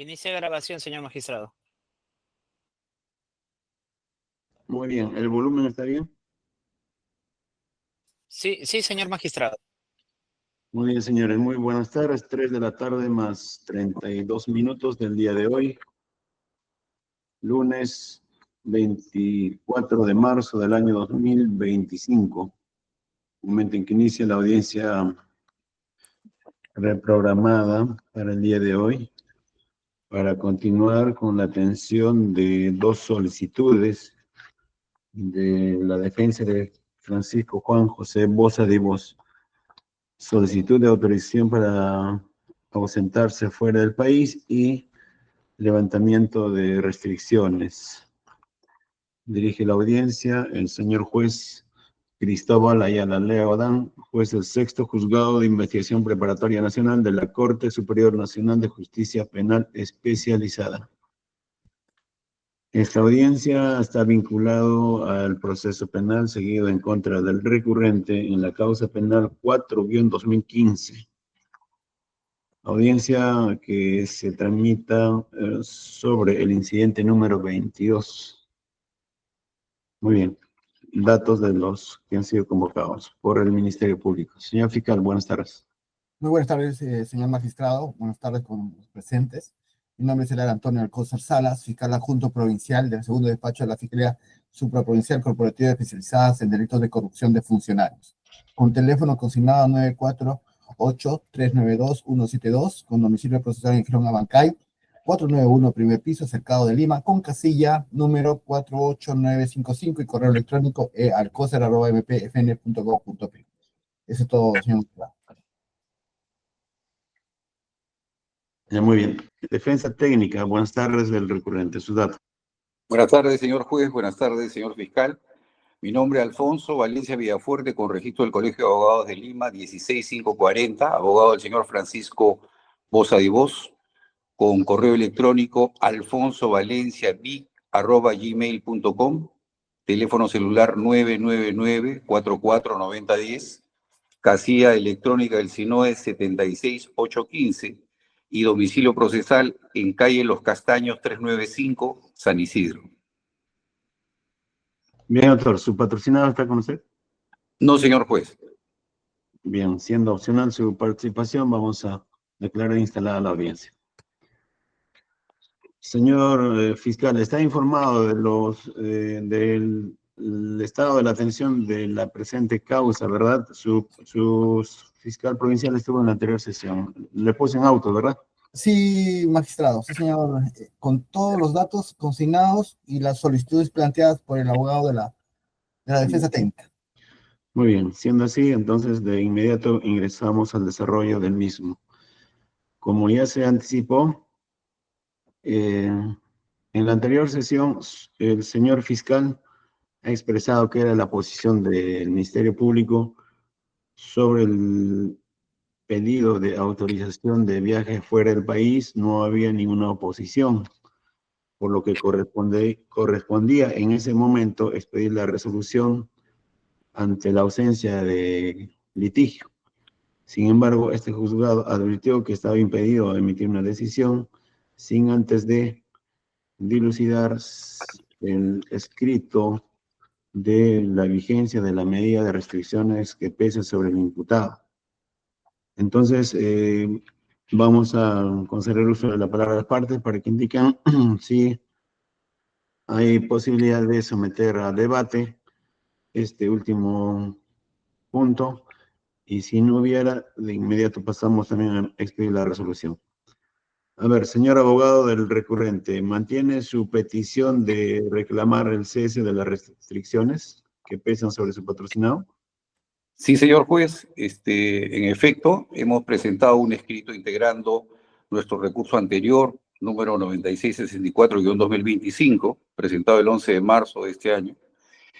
Inicia grabación, señor magistrado. Muy bien, ¿el volumen está bien? Sí, señor magistrado. Muy bien, señores, muy buenas tardes. 3 de la tarde más 32 minutos del día de hoy, lunes 24 de marzo del año 2025, momento en que inicia la audiencia reprogramada para el día de hoy, para continuar con la atención de dos solicitudes de la defensa de Francisco Juan José Boza de Vos. Solicitud de autorización para ausentarse fuera del país y levantamiento de restricciones. Dirige la audiencia el señor juez Cristóbal Ayala Lea Odán, juez del Sexto Juzgado de Investigación Preparatoria Nacional de la Corte Superior Nacional de Justicia Penal Especializada. Esta audiencia está vinculado al proceso penal seguido en contra del recurrente en la causa penal 4-2015. Audiencia que se tramita sobre el incidente número 22. Muy bien. Datos de los que han sido convocados por el Ministerio Público. Señor fiscal, buenas tardes. Muy buenas tardes, señor magistrado. Buenas tardes con los presentes. Mi nombre es el Antonio Alcózar Salas, fiscal adjunto provincial del segundo despacho de la Fiscalía Supraprovincial Corporativa Especializadas en Delitos de Corrupción de Funcionarios. Con teléfono consignado 948-392-172, con domicilio procesal en Girón Abancay, 491 primer piso, Cercado de Lima, con casilla número 48955 y correo electrónico alcocer@mpfn.gov.p. Eso es todo, señor magistrado. Muy bien. Defensa técnica, buenas tardes del recurrente. Sus datos. Buenas tardes, señor juez. Buenas tardes, señor fiscal. Mi nombre es Alfonso Valencia Villafuerte, con registro del Colegio de Abogados de Lima, 16540, abogado del señor Francisco Boza de Vos, con correo electrónico alfonsobalenciavic@gmail.com, teléfono celular 999-449010, casilla electrónica del SINOE 76815 y domicilio procesal en calle Los Castaños 395, San Isidro. Bien, doctor, ¿su patrocinador está con usted? No, señor juez. Bien, siendo opcional su participación, vamos a declarar instalada la audiencia. Señor fiscal, está informado del estado de la atención de la presente causa, ¿verdad? Su fiscal provincial estuvo en la anterior sesión. Le puse en auto, ¿verdad? Sí, magistrado, sí, señor, con todos los datos consignados y las solicitudes planteadas por el abogado de la defensa técnica. Muy bien, siendo así, entonces de inmediato ingresamos al desarrollo del mismo. Como ya se anticipó, en la anterior sesión, el señor fiscal ha expresado que era la posición del Ministerio Público sobre el pedido de autorización de viaje fuera del país. No había ninguna oposición, por lo que correspondía en ese momento expedir la resolución ante la ausencia de litigio. Sin embargo, este juzgado advirtió que estaba impedido emitir una decisión sin antes de dilucidar el escrito de la vigencia de la medida de restricciones que pesa sobre el imputado. Entonces, vamos a conceder uso de la palabra a las partes para que indiquen si hay posibilidad de someter a debate este último punto, y si no hubiera, de inmediato pasamos también a expedir la resolución. A ver, señor abogado del recurrente, ¿mantiene su petición de reclamar el cese de las restricciones que pesan sobre su patrocinado? Sí, señor juez. En efecto, hemos presentado un escrito integrando nuestro recurso anterior, número 9664-2025, presentado el 11 de marzo de este año,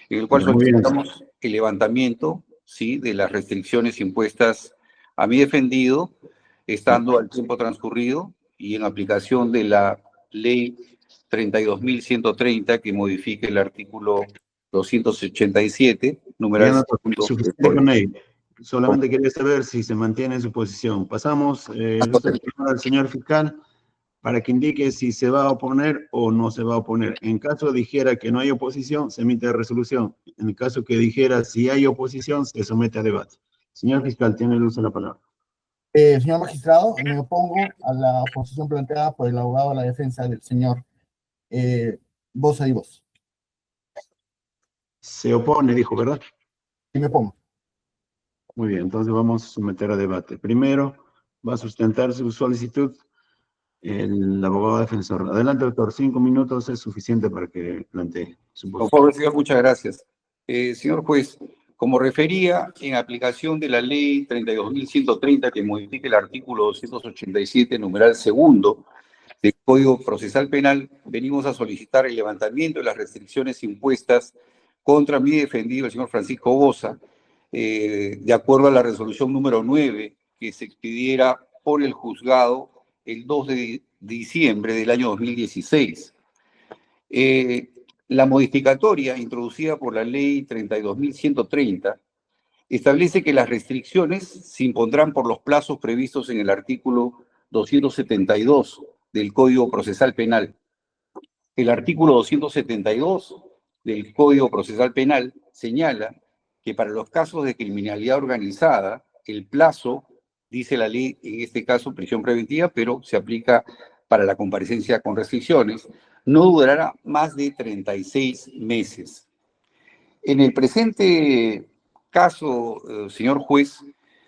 en el cual solicitamos el levantamiento, ¿sí?, de las restricciones impuestas a mi defendido, estando al tiempo transcurrido y en aplicación de la ley 32.130, que modifica el artículo 287, numeral segundo. Suficiente con ello. Solamente quería saber si se mantiene en su posición. Pasamos al señor fiscal para que indique si se va a oponer o no se va a oponer. En caso dijera que no hay oposición, se emite resolución. En el caso que dijera si hay oposición, se somete a debate. Señor fiscal, tiene el uso de la palabra. Señor magistrado, me opongo a la oposición planteada por el abogado de la defensa del señor Boza y Vos. Se opone, dijo, ¿verdad? Sí, me opongo. Muy bien, entonces vamos a someter a debate. Primero va a sustentar su solicitud el abogado defensor. Adelante, doctor. 5 minutos es suficiente para que plantee su Por postura. favor, señor, muchas gracias. Señor juez, como refería, en aplicación de la ley 32.130 que modifica el artículo 287, numeral segundo, del Código Procesal Penal, venimos a solicitar el levantamiento de las restricciones impuestas contra mi defendido, el señor Francisco Boza, de acuerdo a la resolución número 9 que se expidiera por el juzgado el 2 de diciembre del año 2016. La modificatoria introducida por la ley 32.130 establece que las restricciones se impondrán por los plazos previstos en el artículo 272 del Código Procesal Penal. El artículo 272 del Código Procesal Penal señala que para los casos de criminalidad organizada, el plazo, dice la ley, en este caso prisión preventiva, pero se aplica para la comparecencia con restricciones, no durará más de 36 meses. En el presente caso, señor juez,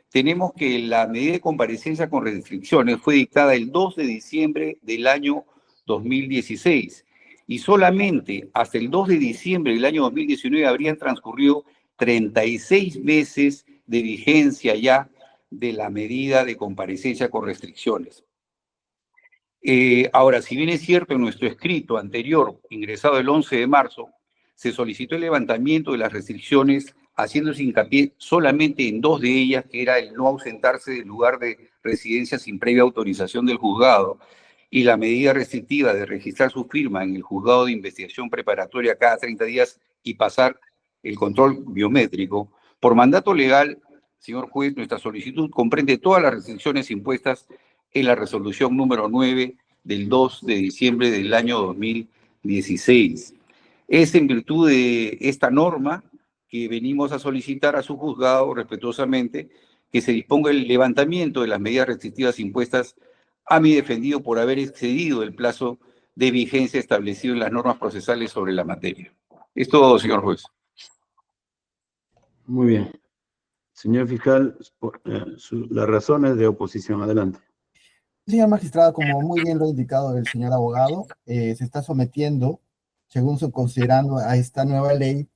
tenemos que la medida de comparecencia con restricciones fue dictada el 2 de diciembre del año 2016 y solamente hasta el 2 de diciembre del año 2019 habrían transcurrido 36 meses de vigencia ya de la medida de comparecencia con restricciones. Ahora, si bien es cierto, en nuestro escrito anterior, ingresado el 11 de marzo, se solicitó el levantamiento de las restricciones, haciéndose hincapié solamente en dos de ellas, que era el no ausentarse del lugar de residencia sin previa autorización del juzgado, y la medida restrictiva de registrar su firma en el juzgado de investigación preparatoria cada 30 días y pasar el control biométrico. Por mandato legal, señor juez, nuestra solicitud comprende todas las restricciones impuestas en la resolución número 9 del 2 de diciembre del año 2016. Es en virtud de esta norma que venimos a solicitar a su juzgado respetuosamente que se disponga el levantamiento de las medidas restrictivas impuestas a mi defendido por haber excedido el plazo de vigencia establecido en las normas procesales sobre la materia. Es todo, señor juez. Muy bien. Señor fiscal, las razones de oposición. Adelante. Señor magistrado, como muy bien lo ha indicado el señor abogado, se está sometiendo, según se considerando, a esta nueva ley.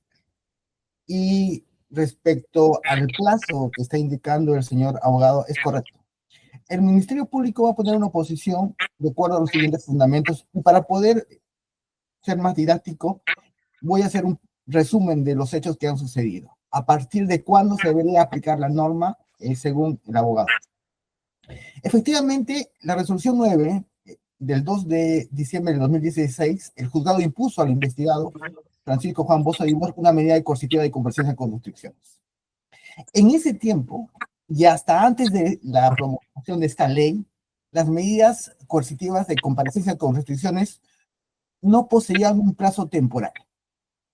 Y respecto al plazo que está indicando el señor abogado, es correcto. El Ministerio Público va a poner una oposición de acuerdo a los siguientes fundamentos. Y para poder ser más didáctico, voy a hacer un resumen de los hechos que han sucedido. A partir de cuándo se debería aplicar la norma, según el abogado. Efectivamente, la resolución 9 del 2 de diciembre de 2016, el juzgado impuso al investigado Francisco Juan Boza y Vos una medida coercitiva de comparecencia con restricciones. En ese tiempo, y hasta antes de la promulgación de esta ley, las medidas coercitivas de comparecencia con restricciones no poseían un plazo temporal.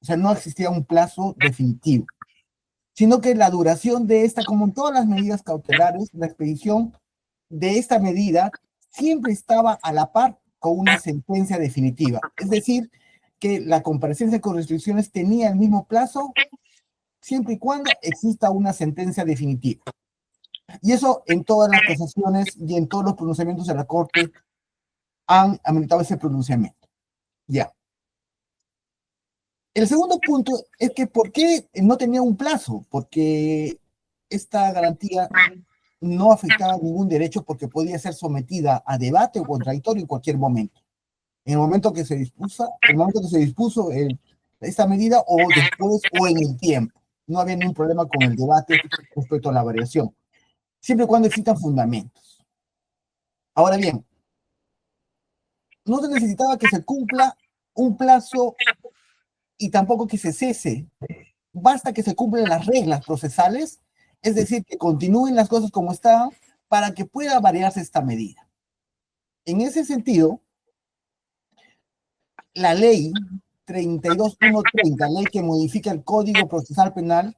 O sea, no existía un plazo definitivo, sino que la duración de esta, como en todas las medidas cautelares, la expedición de esta medida siempre estaba a la par con una sentencia definitiva. Es decir, que la comparecencia con restricciones tenía el mismo plazo siempre y cuando exista una sentencia definitiva. Y eso en todas las casaciones y en todos los pronunciamientos de la Corte han ameritado ese pronunciamiento. Ya. El segundo punto es que ¿por qué no tenía un plazo? Porque esta garantía no afectaba ningún derecho porque podía ser sometida a debate o contradictorio en cualquier momento. En el momento que se dispuso esta medida o después o en el tiempo. No había ningún problema con el debate respecto a la variación, siempre y cuando existan fundamentos. Ahora bien, no se necesitaba que se cumpla un plazo y tampoco que se cese. Basta que se cumplan las reglas procesales, es decir, que continúen las cosas como están para que pueda variarse esta medida. En ese sentido, la ley 32130, ley que modifica el Código Procesal Penal,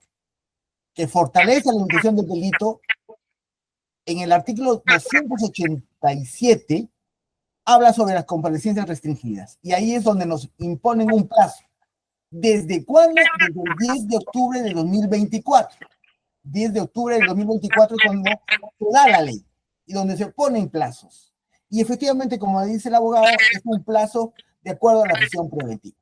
que fortalece la limitación del delito, en el artículo 287 habla sobre las comparecencias restringidas. Y ahí es donde nos imponen un plazo. ¿Desde cuándo? Desde el 10 de octubre de 2024. 10 de octubre del 2024 es cuando se da la ley y donde se ponen plazos. Y efectivamente, como dice el abogado, es un plazo de acuerdo a la prisión preventiva.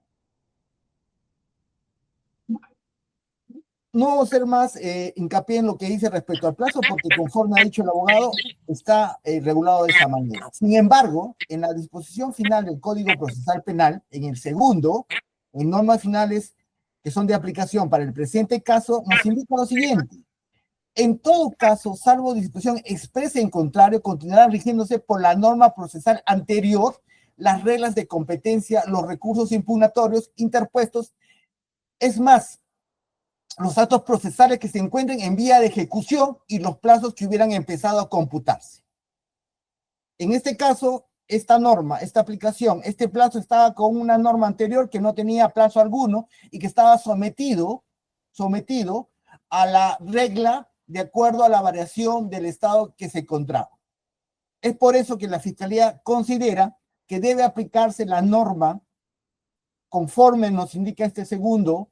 No vamos a hacer más hincapié en lo que dice respecto al plazo, porque conforme ha dicho el abogado, está regulado de esa manera. Sin embargo, en la disposición final del Código Procesal Penal, en el segundo, en normas finales que son de aplicación para el presente caso, nos indica lo siguiente. En todo caso, salvo disposición expresa en contrario, continuarán rigiéndose por la norma procesal anterior las reglas de competencia, los recursos impugnatorios interpuestos. Es más, los actos procesales que se encuentren en vía de ejecución y los plazos que hubieran empezado a computarse. En este caso, esta norma, esta aplicación, este plazo estaba con una norma anterior que no tenía plazo alguno y que estaba sometido a la regla de acuerdo a la variación del estado que se encontraba. Es por eso que la Fiscalía considera que debe aplicarse la norma conforme nos indica este segundo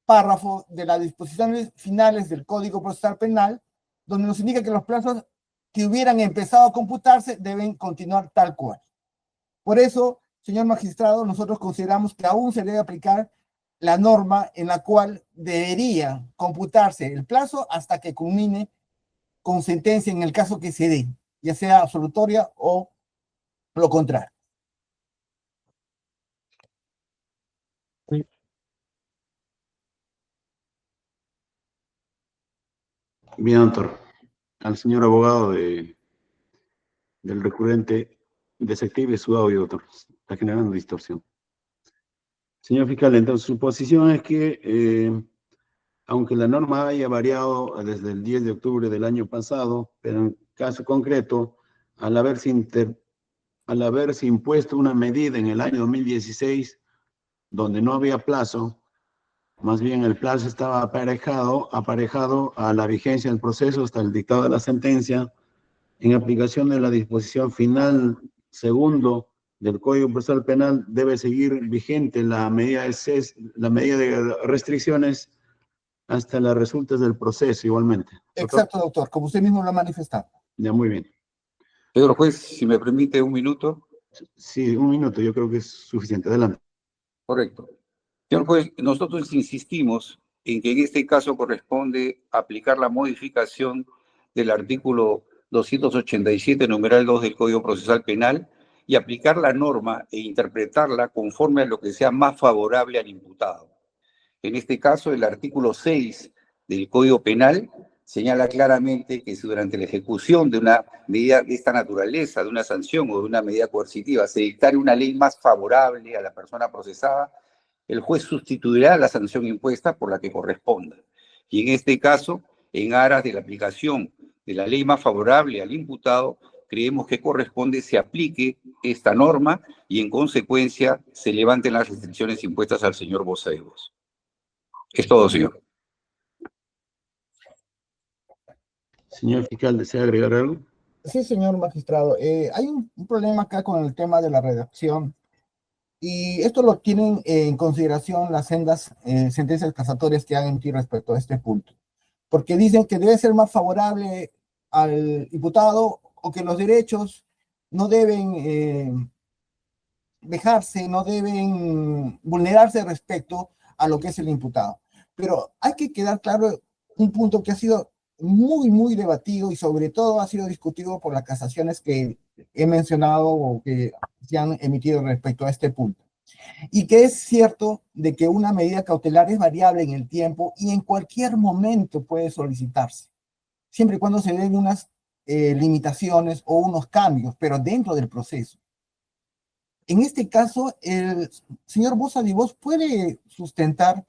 párrafo de las disposiciones finales del Código Procesal Penal, donde nos indica que los plazos que hubieran empezado a computarse deben continuar tal cual. Por eso, señor magistrado, nosotros consideramos que aún se debe aplicar la norma en la cual debería computarse el plazo hasta que culmine con sentencia en el caso que se dé, ya sea absolutoria o lo contrario. Bien, doctor. Al señor abogado del recurrente, desactive su audio, doctor. Está generando distorsión. Señor fiscal, entonces su posición es que, aunque la norma haya variado desde el 10 de octubre del año pasado, pero en caso concreto, al haberse impuesto una medida en el año 2016, donde no había plazo, más bien el plazo estaba aparejado a la vigencia del proceso hasta el dictado de la sentencia, en aplicación de la disposición final segundo del Código Procesal Penal, debe seguir vigente la medida de restricciones hasta las resultas del proceso igualmente. ¿Doctor? Exacto, doctor, como usted mismo lo ha manifestado. Ya, muy bien. Señor juez, si me permite un minuto. Sí, un minuto, yo creo que es suficiente. Adelante. Correcto. Señor juez, nosotros insistimos en que en este caso corresponde aplicar la modificación del artículo 287, numeral 2 del Código Procesal Penal, y aplicar la norma e interpretarla conforme a lo que sea más favorable al imputado. En este caso, el artículo 6 del Código Penal señala claramente que si durante la ejecución de una medida de esta naturaleza, de una sanción o de una medida coercitiva, se dictare una ley más favorable a la persona procesada, el juez sustituirá la sanción impuesta por la que corresponda. Y en este caso, en aras de la aplicación de la ley más favorable al imputado, creemos que corresponde se aplique esta norma y en consecuencia se levanten las restricciones impuestas al señor Boza de Vos. Es todo, señor. Señor fiscal, ¿desea agregar algo? Sí, señor magistrado. Hay un problema acá con el tema de la redacción y esto lo tienen en consideración las sendas sentencias casatorias que han emitido respecto a este punto, porque dicen que debe ser más favorable al imputado o que los derechos no deben dejarse, no deben vulnerarse respecto a lo que es el imputado. Pero hay que quedar claro un punto que ha sido muy debatido y sobre todo ha sido discutido por las casaciones que he mencionado o que se han emitido respecto a este punto. Y que es cierto de que una medida cautelar es variable en el tiempo y en cualquier momento puede solicitarse, siempre y cuando se den unas limitaciones o unos cambios, pero dentro del proceso. En este caso, el señor Boza de Vos puede sustentar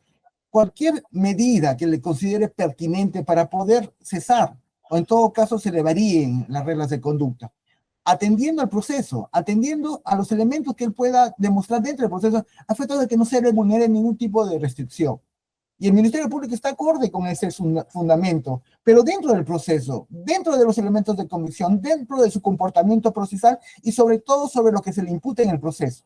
cualquier medida que le considere pertinente para poder cesar, o en todo caso se le varíen las reglas de conducta. atendiendo al proceso, atendiendo a los elementos que él pueda demostrar dentro del proceso, a efectos de que no se le vulnere ningún tipo de restricción. Y el Ministerio Público está acorde con ese fundamento, pero dentro del proceso, dentro de los elementos de convicción, dentro de su comportamiento procesal y sobre todo sobre lo que se le imputa en el proceso.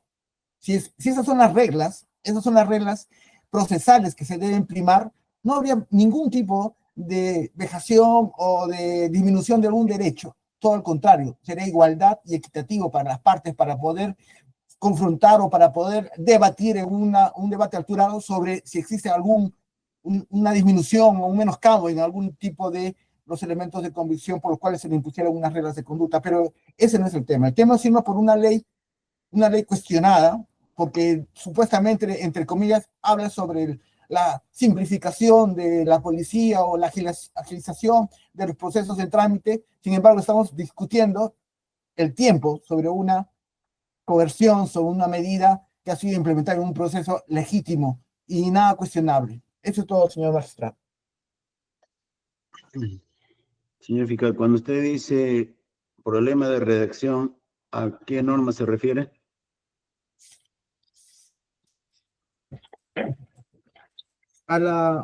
Si esas son las reglas procesales que se deben primar, no habría ningún tipo de vejación o de disminución de algún derecho. Todo al contrario, sería igualdad y equitativo para las partes para poder confrontar o para poder debatir en un debate alturado sobre si existe una disminución o un menoscabo en algún tipo de los elementos de convicción por los cuales se le impusieron unas reglas de conducta. Pero ese no es el tema. El tema es sino por una ley cuestionada, porque supuestamente, entre comillas, habla sobre la simplificación de la policía o la agilización de los procesos de trámite. Sin embargo, estamos discutiendo el tiempo sobre una coerción, sobre una medida que ha sido implementada en un proceso legítimo y nada cuestionable. Eso es todo, señor magistrado. Señor fiscal, cuando usted dice problema de redacción, ¿a qué norma se refiere? Al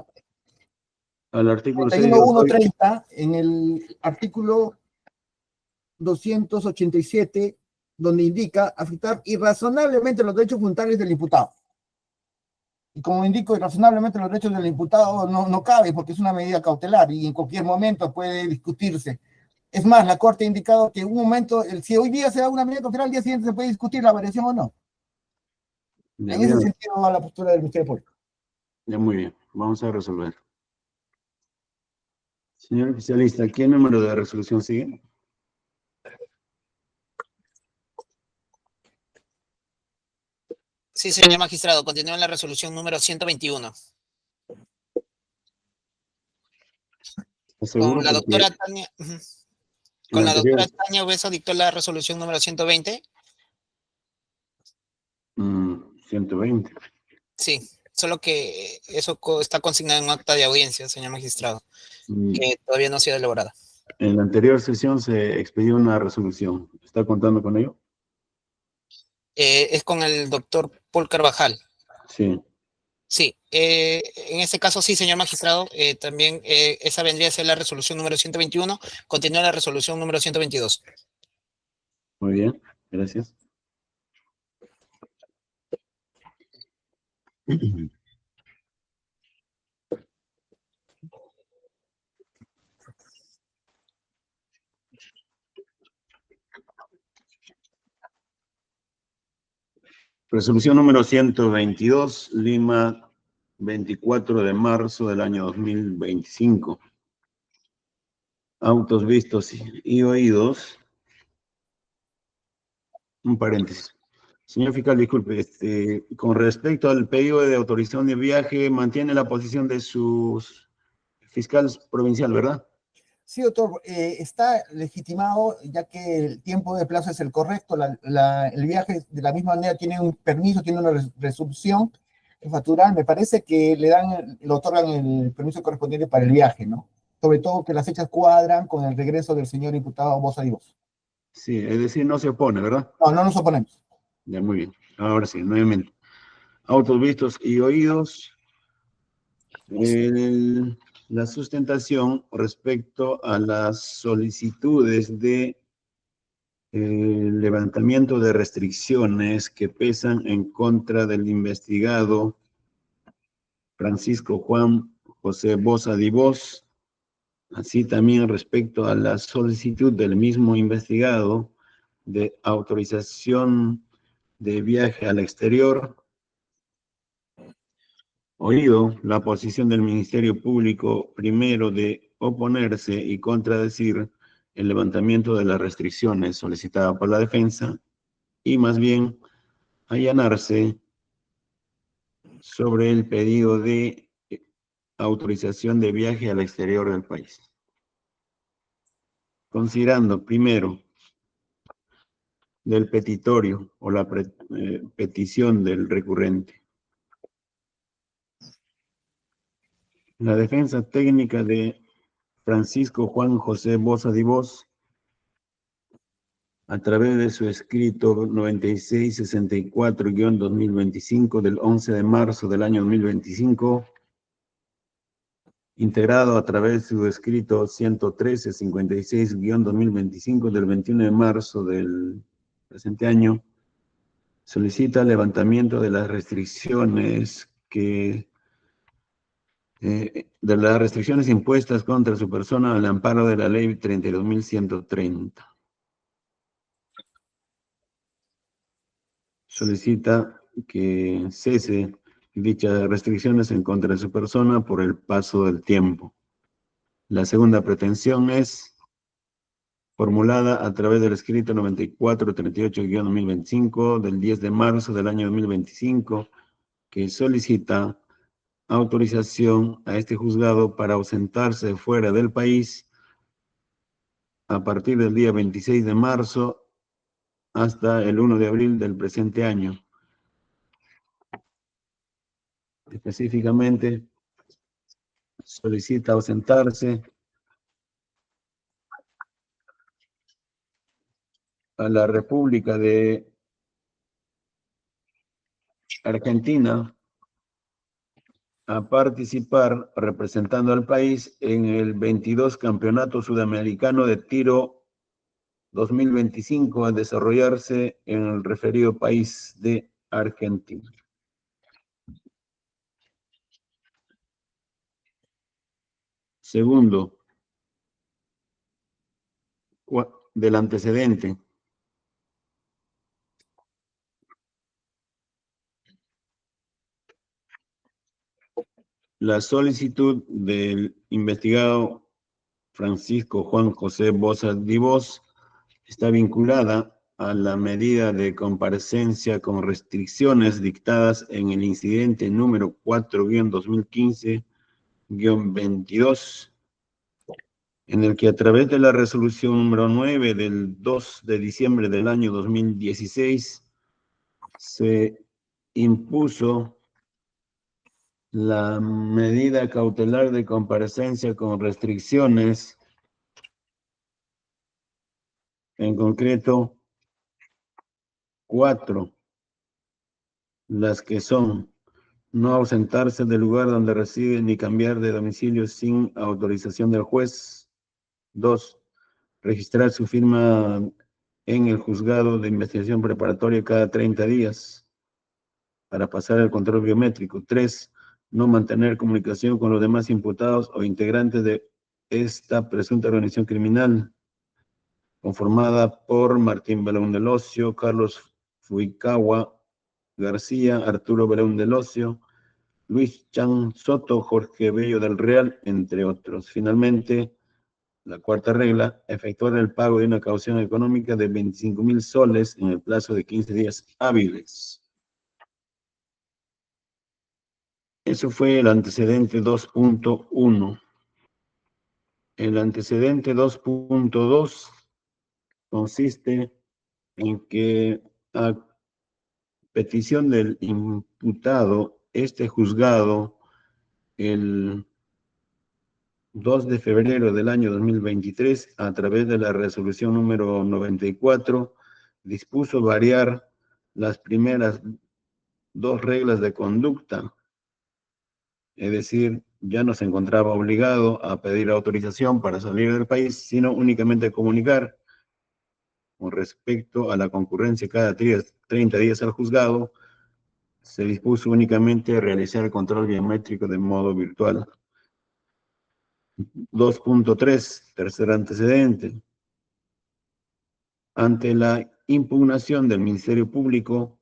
artículo 31.130, en el artículo 287, donde indica afectar irrazonablemente los derechos fundamentales del imputado. Y como indico, irrazonablemente los derechos del imputado no cabe porque es una medida cautelar y en cualquier momento puede discutirse. Es más, la Corte ha indicado que en un momento, si hoy día se da una medida cautelar, al día siguiente se puede discutir la variación o no. Ya, en bien. ese sentido va la postura del Ministerio Público. Ya, muy bien. Vamos a resolver. Señor oficialista, ¿qué número de resolución sigue? Sí, señor magistrado, continúa en la resolución número 121. Seguro Con la porque doctora Tania, el con la anterior, doctora Tania Hueso dictó la resolución número 120. 120. Sí, solo que eso está consignado en un acta de audiencia, señor magistrado, Mm, que todavía no ha sido elaborada. En la anterior sesión se expedió una resolución. ¿Está contando con ello? Es con el doctor Paul Carvajal. Sí. Sí, en este caso sí, señor magistrado, también esa vendría a ser la resolución número 121, continúa la resolución número 122. Muy bien. Gracias. Resolución número 122, Lima, 24 de marzo del año 2025. Autos vistos y oídos. Un paréntesis. Señor fiscal, disculpe, con respecto al pedido de autorización de viaje, mantiene la posición de su fiscal provincial, ¿verdad? Sí, doctor, está legitimado ya que el tiempo de plazo es el correcto. El viaje de la misma manera tiene un permiso, tiene una resolución factural. Me parece que le otorgan el permiso correspondiente para el viaje, ¿no? Sobre todo que las fechas cuadran con el regreso del señor imputado Bosa y Bosa. Sí, es decir, no se opone, ¿verdad? No, no nos oponemos. Ya, muy bien. Ahora sí, nuevamente. Autos vistos y oídos. La sustentación respecto a las solicitudes de levantamiento de restricciones que pesan en contra del investigado Francisco Juan José Boza Divós, así también respecto a la solicitud del mismo investigado de autorización de viaje al exterior. Oído la posición del Ministerio Público, primero de oponerse y contradecir el levantamiento de las restricciones solicitadas por la defensa y más bien allanarse sobre el pedido de autorización de viaje al exterior del país. Considerando primero del petitorio o la petición del recurrente. La defensa técnica de Francisco Juan José Boza Divós a través de su escrito 9664-2025 del 11 de marzo del año 2025, integrado a través de su escrito 11356-2025 del 21 de marzo del presente año, solicita el levantamiento de las restricciones impuestas contra su persona al amparo de la ley 32.130. Solicita que cese dichas restricciones en contra de su persona por el paso del tiempo. La segunda pretensión es formulada a través del escrito 9438-2025 del 10 de marzo del año 2025, que solicita autorización a este juzgado para ausentarse fuera del país a partir del día 26 de marzo hasta el 1 de abril del presente año. Específicamente, solicita ausentarse a la República de Argentina a participar representando al país en el 22 Campeonato Sudamericano de Tiro 2025 a desarrollarse en el referido país de Argentina. Segundo, del antecedente. La solicitud del investigado Francisco Juan José Boza Divos está vinculada a la medida de comparecencia con restricciones dictadas en el incidente número 4-2015-22, en el que a través de la resolución número 9 del 2 de diciembre del año 2016 se impuso la medida cautelar de comparecencia con restricciones, en concreto 4, las que son: no ausentarse del lugar donde reside ni cambiar de domicilio sin autorización del juez. 2, registrar su firma en el juzgado de investigación preparatoria cada 30 días para pasar el control biométrico. 3, no mantener comunicación con los demás imputados o integrantes de esta presunta organización criminal, conformada por Martín Belaún del Ocio, Carlos Fuicagua García, Arturo Belaún del Ocio, Luis Chan Soto, Jorge Bello del Real, entre otros. Finalmente, la cuarta regla, efectuar el pago de una caución económica de 25.000 soles en el plazo de 15 días hábiles. Eso fue el antecedente 2.1. El antecedente 2.2 consiste en que a petición del imputado, este juzgado, el 2 de febrero del año 2023, a través de la resolución número 94, dispuso variar las primeras 2 reglas de conducta. Es decir, ya no se encontraba obligado a pedir autorización para salir del país, sino únicamente comunicar con respecto a la concurrencia cada 30 días al juzgado. Se dispuso únicamente realizar el control biométrico de modo virtual. 2.3, tercer antecedente. Ante la impugnación del Ministerio Público,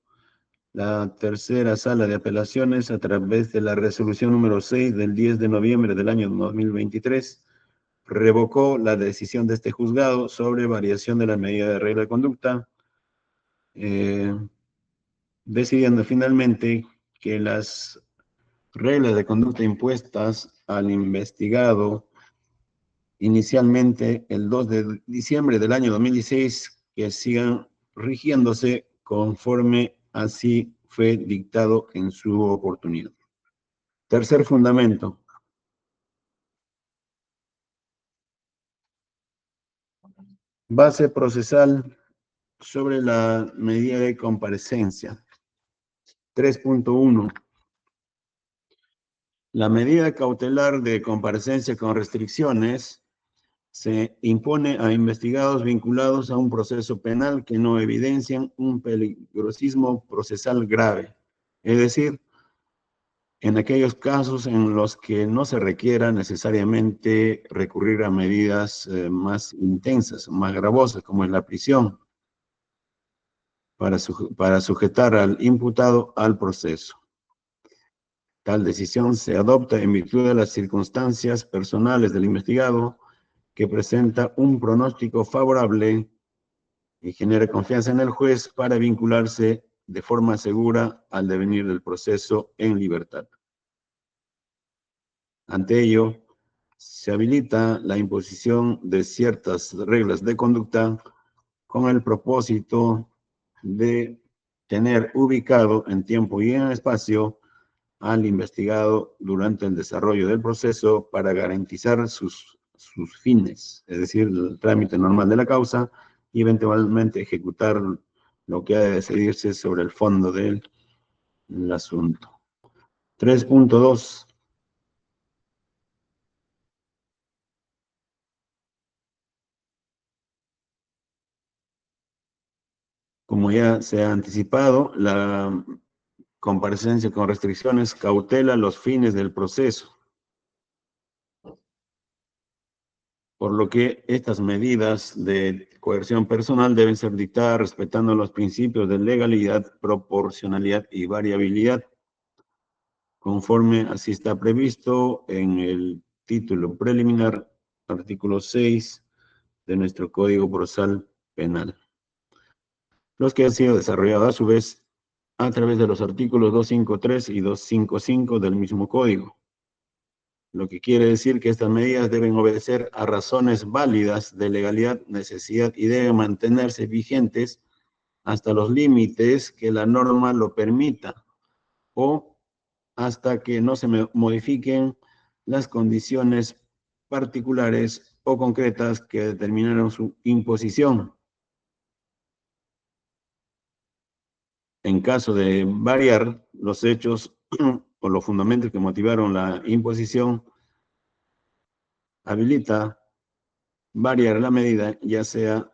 la tercera sala de apelaciones, a través de la resolución número 6 del 10 de noviembre del año 2023, revocó la decisión de este juzgado sobre variación de la medida de regla de conducta, decidiendo finalmente que las reglas de conducta impuestas al investigado inicialmente el 2 de diciembre del año 2016, que sigan rigiéndose conforme así fue dictado en su oportunidad. Tercer fundamento. Base procesal sobre la medida de comparecencia. 3.1. La medida cautelar de comparecencia con restricciones se impone a investigados vinculados a un proceso penal que no evidencian un peligrosismo procesal grave. Es decir, en aquellos casos en los que no se requiera necesariamente recurrir a medidas más intensas, más gravosas, como es la prisión, para sujetar al imputado al proceso. Tal decisión se adopta en virtud de las circunstancias personales del investigado que presenta un pronóstico favorable y genera confianza en el juez para vincularse de forma segura al devenir del proceso en libertad. Ante ello, se habilita la imposición de ciertas reglas de conducta con el propósito de tener ubicado en tiempo y en espacio al investigado durante el desarrollo del proceso para garantizar sus fines, es decir, el trámite normal de la causa y eventualmente ejecutar lo que ha de decidirse sobre el fondo del asunto. 3.2. Como ya se ha anticipado, la comparecencia con restricciones cautela los fines del proceso, por lo que estas medidas de coerción personal deben ser dictadas respetando los principios de legalidad, proporcionalidad y variabilidad, conforme así está previsto en el título preliminar, artículo 6 de nuestro Código Procesal Penal, los que han sido desarrollados a su vez a través de los artículos 253 y 255 del mismo código, lo que quiere decir que estas medidas deben obedecer a razones válidas de legalidad, necesidad y deben mantenerse vigentes hasta los límites que la norma lo permita o hasta que no se modifiquen las condiciones particulares o concretas que determinaron su imposición. En caso de variar los hechos o los fundamentos que motivaron la imposición, habilita variar la medida, ya sea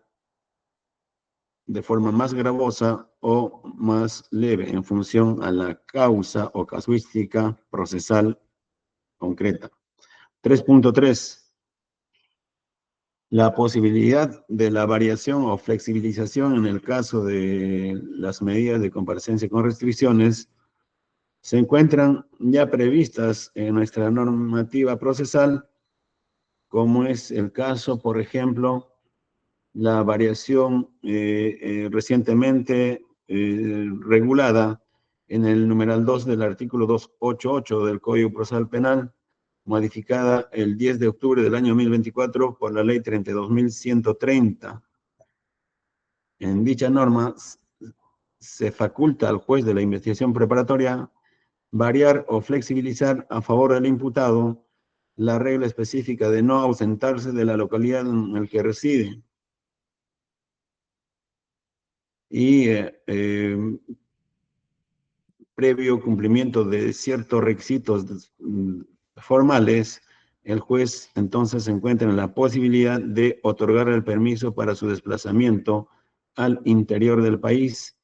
de forma más gravosa o más leve, en función a la causa o casuística procesal concreta. 3.3. La posibilidad de la variación o flexibilización en el caso de las medidas de comparecencia con restricciones se encuentran ya previstas en nuestra normativa procesal, como es el caso, por ejemplo, la variación recientemente regulada en el numeral 2 del artículo 288 del Código Procesal Penal, modificada el 10 de octubre del año 2024 por la Ley 32.130. En dicha norma se faculta al juez de la investigación preparatoria variar o flexibilizar a favor del imputado la regla específica de no ausentarse de la localidad en la que reside. Y previo cumplimiento de ciertos requisitos formales, el juez entonces se encuentra en la posibilidad de otorgar el permiso para su desplazamiento al interior del país.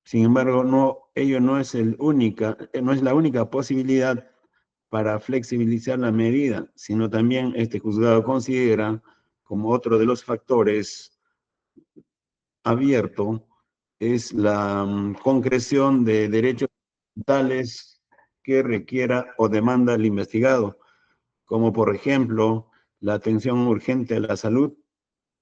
Sin embargo, ello no es la única posibilidad para flexibilizar la medida, sino también este juzgado considera como otro de los factores abierto es la concreción de derechos fundamentales que requiera o demanda el investigado, como por ejemplo la atención urgente a la salud,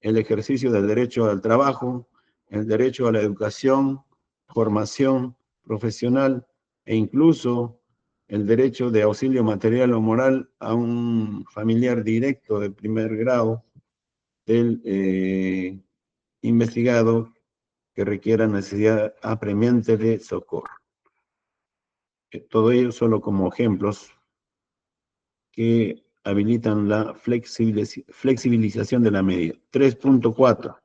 el ejercicio del derecho al trabajo, el derecho a la educación, formación profesional e incluso el derecho de auxilio material o moral a un familiar directo de primer grado del investigado que requiera necesidad apremiante de socorro. Todo ello solo como ejemplos que habilitan la flexibilización de la medida. 3.4.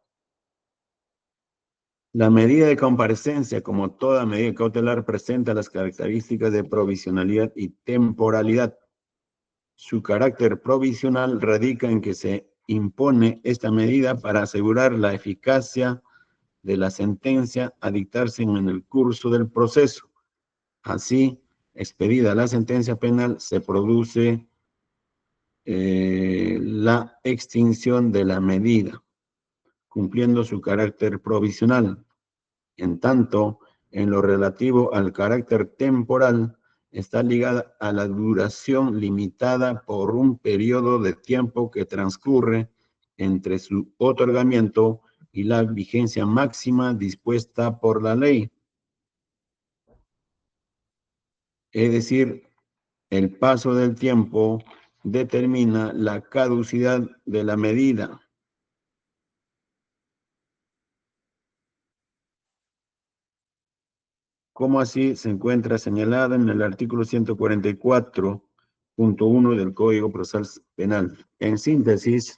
La medida de comparecencia, como toda medida cautelar, presenta las características de provisionalidad y temporalidad. Su carácter provisional radica en que se impone esta medida para asegurar la eficacia de la sentencia a dictarse en el curso del proceso. Así, expedida la sentencia penal, se produce la extinción de la medida, cumpliendo su carácter provisional. En tanto, en lo relativo al carácter temporal, está ligada a la duración limitada por un periodo de tiempo que transcurre entre su otorgamiento y la vigencia máxima dispuesta por la ley. Es decir, el paso del tiempo determina la caducidad de la medida. Como así se encuentra señalada en el artículo 144.1 del Código Procesal Penal. En síntesis,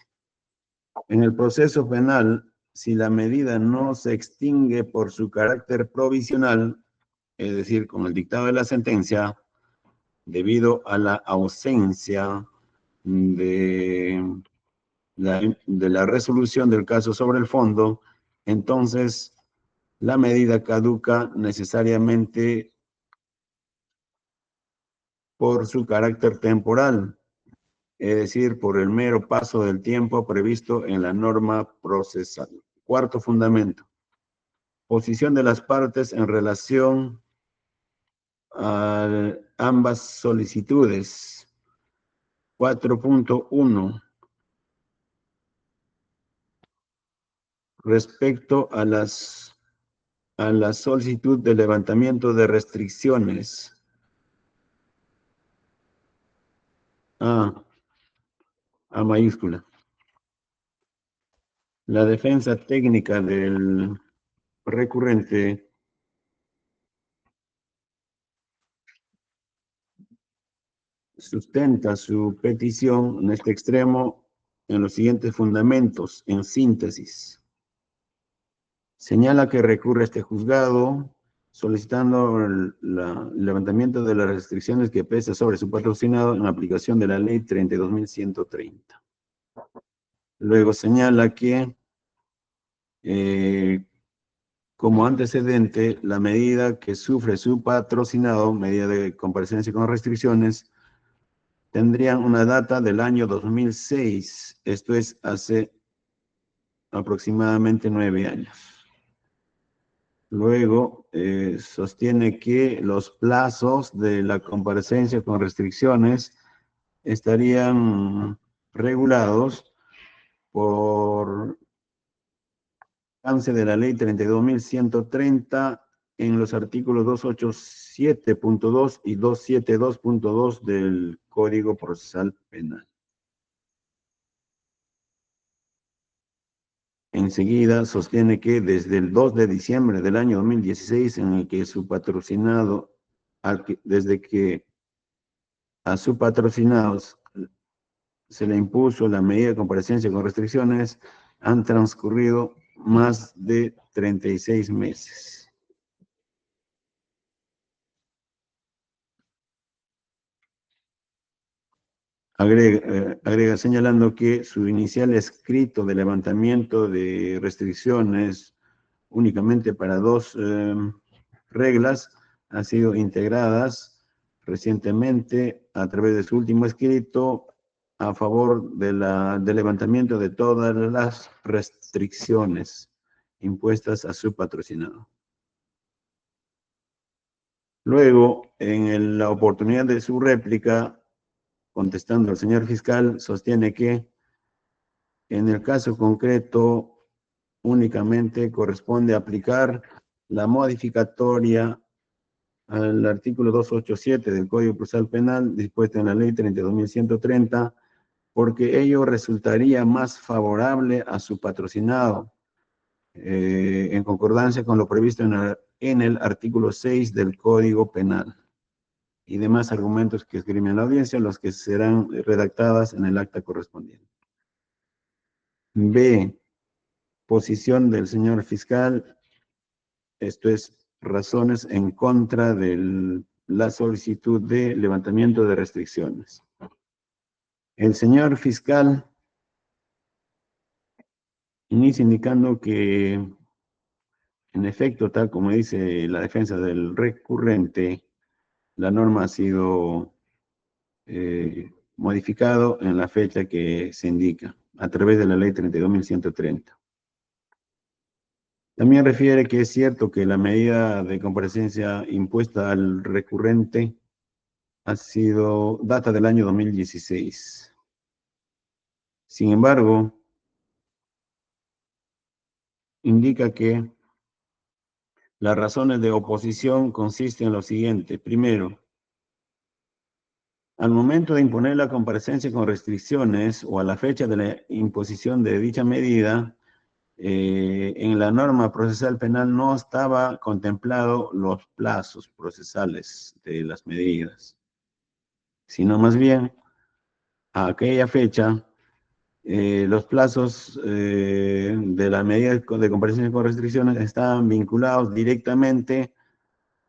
en el proceso penal, si la medida no se extingue por su carácter provisional, es decir, con el dictado de la sentencia, debido a la ausencia de la resolución del caso sobre el fondo, entonces la medida caduca necesariamente por su carácter temporal, es decir, por el mero paso del tiempo previsto en la norma procesal. Cuarto fundamento. Posición de las partes en relación a ambas solicitudes. 4.1. Respecto a la solicitud de levantamiento de restricciones. A mayúscula. La defensa técnica del recurrente sustenta su petición en este extremo en los siguientes fundamentos, en síntesis. Señala que recurre a este juzgado solicitando el levantamiento de las restricciones que pesa sobre su patrocinado en aplicación de la ley 32.130. Luego señala que como antecedente, la medida que sufre su patrocinado, medida de comparecencia con restricciones, tendrían una data del año 2006, esto es hace aproximadamente 9 años. Luego, sostiene que los plazos de la comparecencia con restricciones estarían regulados por alcance de la ley 32.130 en los artículos 287.2 y 272.2 del Código Procesal Penal. Enseguida sostiene que desde el 2 de diciembre del año 2016, en el que su patrocinado, desde que a su patrocinado se le impuso la medida de comparecencia con restricciones, han transcurrido más de 36 meses. Agrega señalando que su inicial escrito de levantamiento de restricciones únicamente para 2 reglas han sido integradas recientemente a través de su último escrito a favor del levantamiento de todas las restricciones impuestas a su patrocinado. Luego, en la oportunidad de su réplica, contestando al señor fiscal, sostiene que en el caso concreto únicamente corresponde aplicar la modificatoria al artículo 287 del Código Procesal Penal dispuesta en la ley 32.130, porque ello resultaría más favorable a su patrocinado, en concordancia con lo previsto en el artículo 6 del Código Penal. y demás argumentos que esgrimen la audiencia, los que serán redactadas en el acta correspondiente. B. Posición del señor fiscal. Esto es razones en contra de la solicitud de levantamiento de restricciones. El señor fiscal inicia indicando que, en efecto, tal como dice la defensa del recurrente, la norma ha sido modificado en la fecha que se indica, a través de la ley 32.130. También refiere que es cierto que la medida de comparecencia impuesta al recurrente data del año 2016. Sin embargo, indica que las razones de oposición consisten en lo siguiente. Primero, al momento de imponer la comparecencia con restricciones o a la fecha de la imposición de dicha medida, en la norma procesal penal no estaba contemplado los plazos procesales de las medidas, sino más bien a aquella fecha los plazos de la medida de comparecencia con restricciones estaban vinculados directamente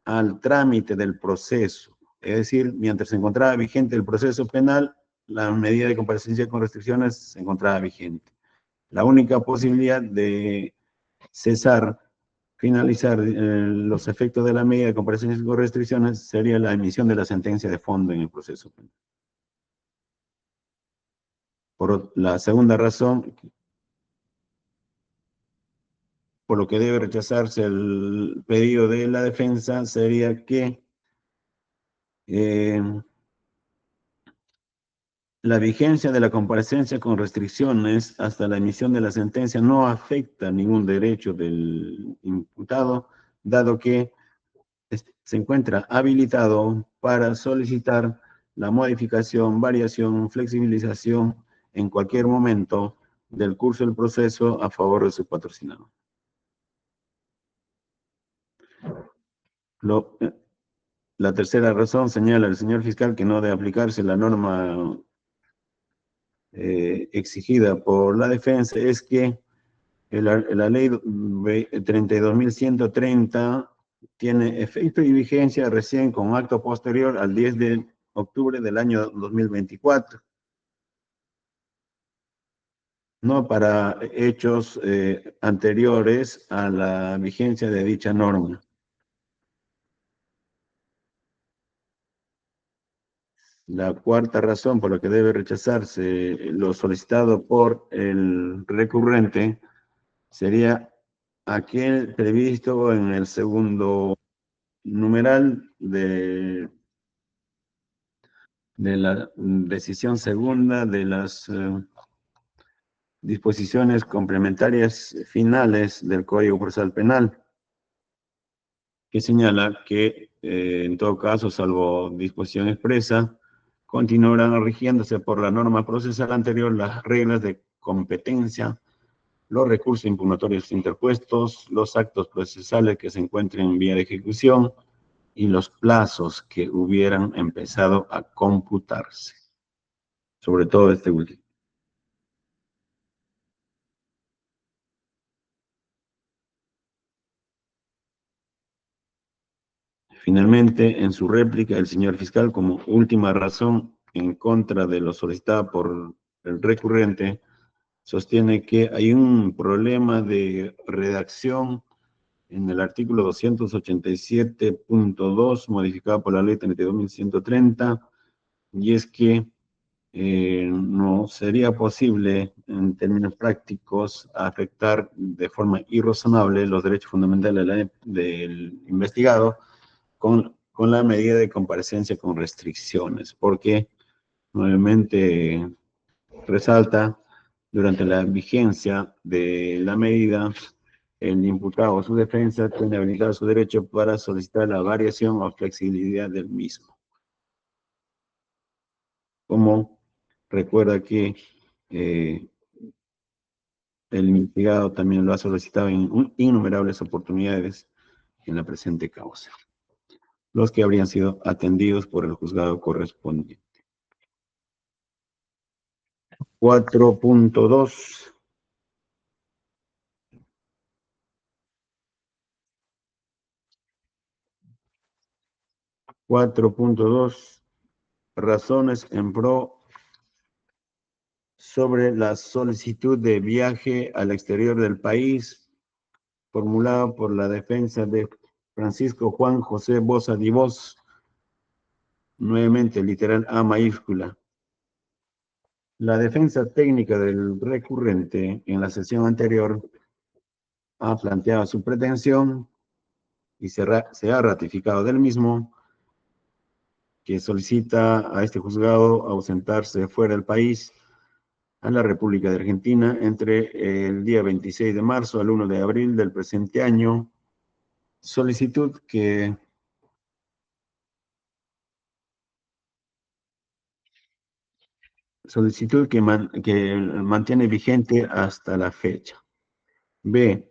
al trámite del proceso. Es decir, mientras se encontraba vigente el proceso penal, la medida de comparecencia con restricciones se encontraba vigente. La única posibilidad de cesar, finalizar los efectos de la medida de comparecencia con restricciones sería la emisión de la sentencia de fondo en el proceso penal. Por la segunda razón, por lo que debe rechazarse el pedido de la defensa, sería que la vigencia de la comparecencia con restricciones hasta la emisión de la sentencia no afecta ningún derecho del imputado, dado que se encuentra habilitado para solicitar la modificación, variación, flexibilización en cualquier momento del curso del proceso a favor de su patrocinador. La tercera razón señala el señor fiscal que no debe aplicarse la norma exigida por la defensa, es que la ley 32.130 tiene efecto y vigencia recién con acto posterior al 10 de octubre del año 2024. No para hechos anteriores a la vigencia de dicha norma. La cuarta razón por la que debe rechazarse lo solicitado por el recurrente sería aquel previsto en el segundo numeral de la decisión segunda de las disposiciones complementarias finales del Código Procesal Penal, que señala que en todo caso, salvo disposición expresa, continuarán rigiéndose por la norma procesal anterior las reglas de competencia, los recursos impugnatorios interpuestos, los actos procesales que se encuentren en vía de ejecución y los plazos que hubieran empezado a computarse. Sobre todo este último. Finalmente, en su réplica, el señor fiscal, como última razón en contra de lo solicitado por el recurrente, sostiene que hay un problema de redacción en el artículo 287.2, modificado por la ley 32.130, y es que no sería posible, en términos prácticos, afectar de forma irrazonable los derechos fundamentales del investigado con la medida de comparecencia con restricciones, porque nuevamente resalta, durante la vigencia de la medida, el imputado o su defensa tiene habilitado su derecho para solicitar la variación o flexibilidad del mismo. Como recuerda que el investigado también lo ha solicitado en innumerables oportunidades en la presente causa. los que habrían sido atendidos por el juzgado correspondiente. 4.2. Razones en pro sobre la solicitud de viaje al exterior del país formulada por la defensa de Francisco Juan José Boza Divós, nuevamente literal A mayúscula. La defensa técnica del recurrente en la sesión anterior ha planteado su pretensión y se ha ratificado del mismo, que solicita a este juzgado ausentarse fuera del país a la República de Argentina entre el día 26 de marzo al 1 de abril del presente año, solicitud que mantiene vigente hasta la fecha. B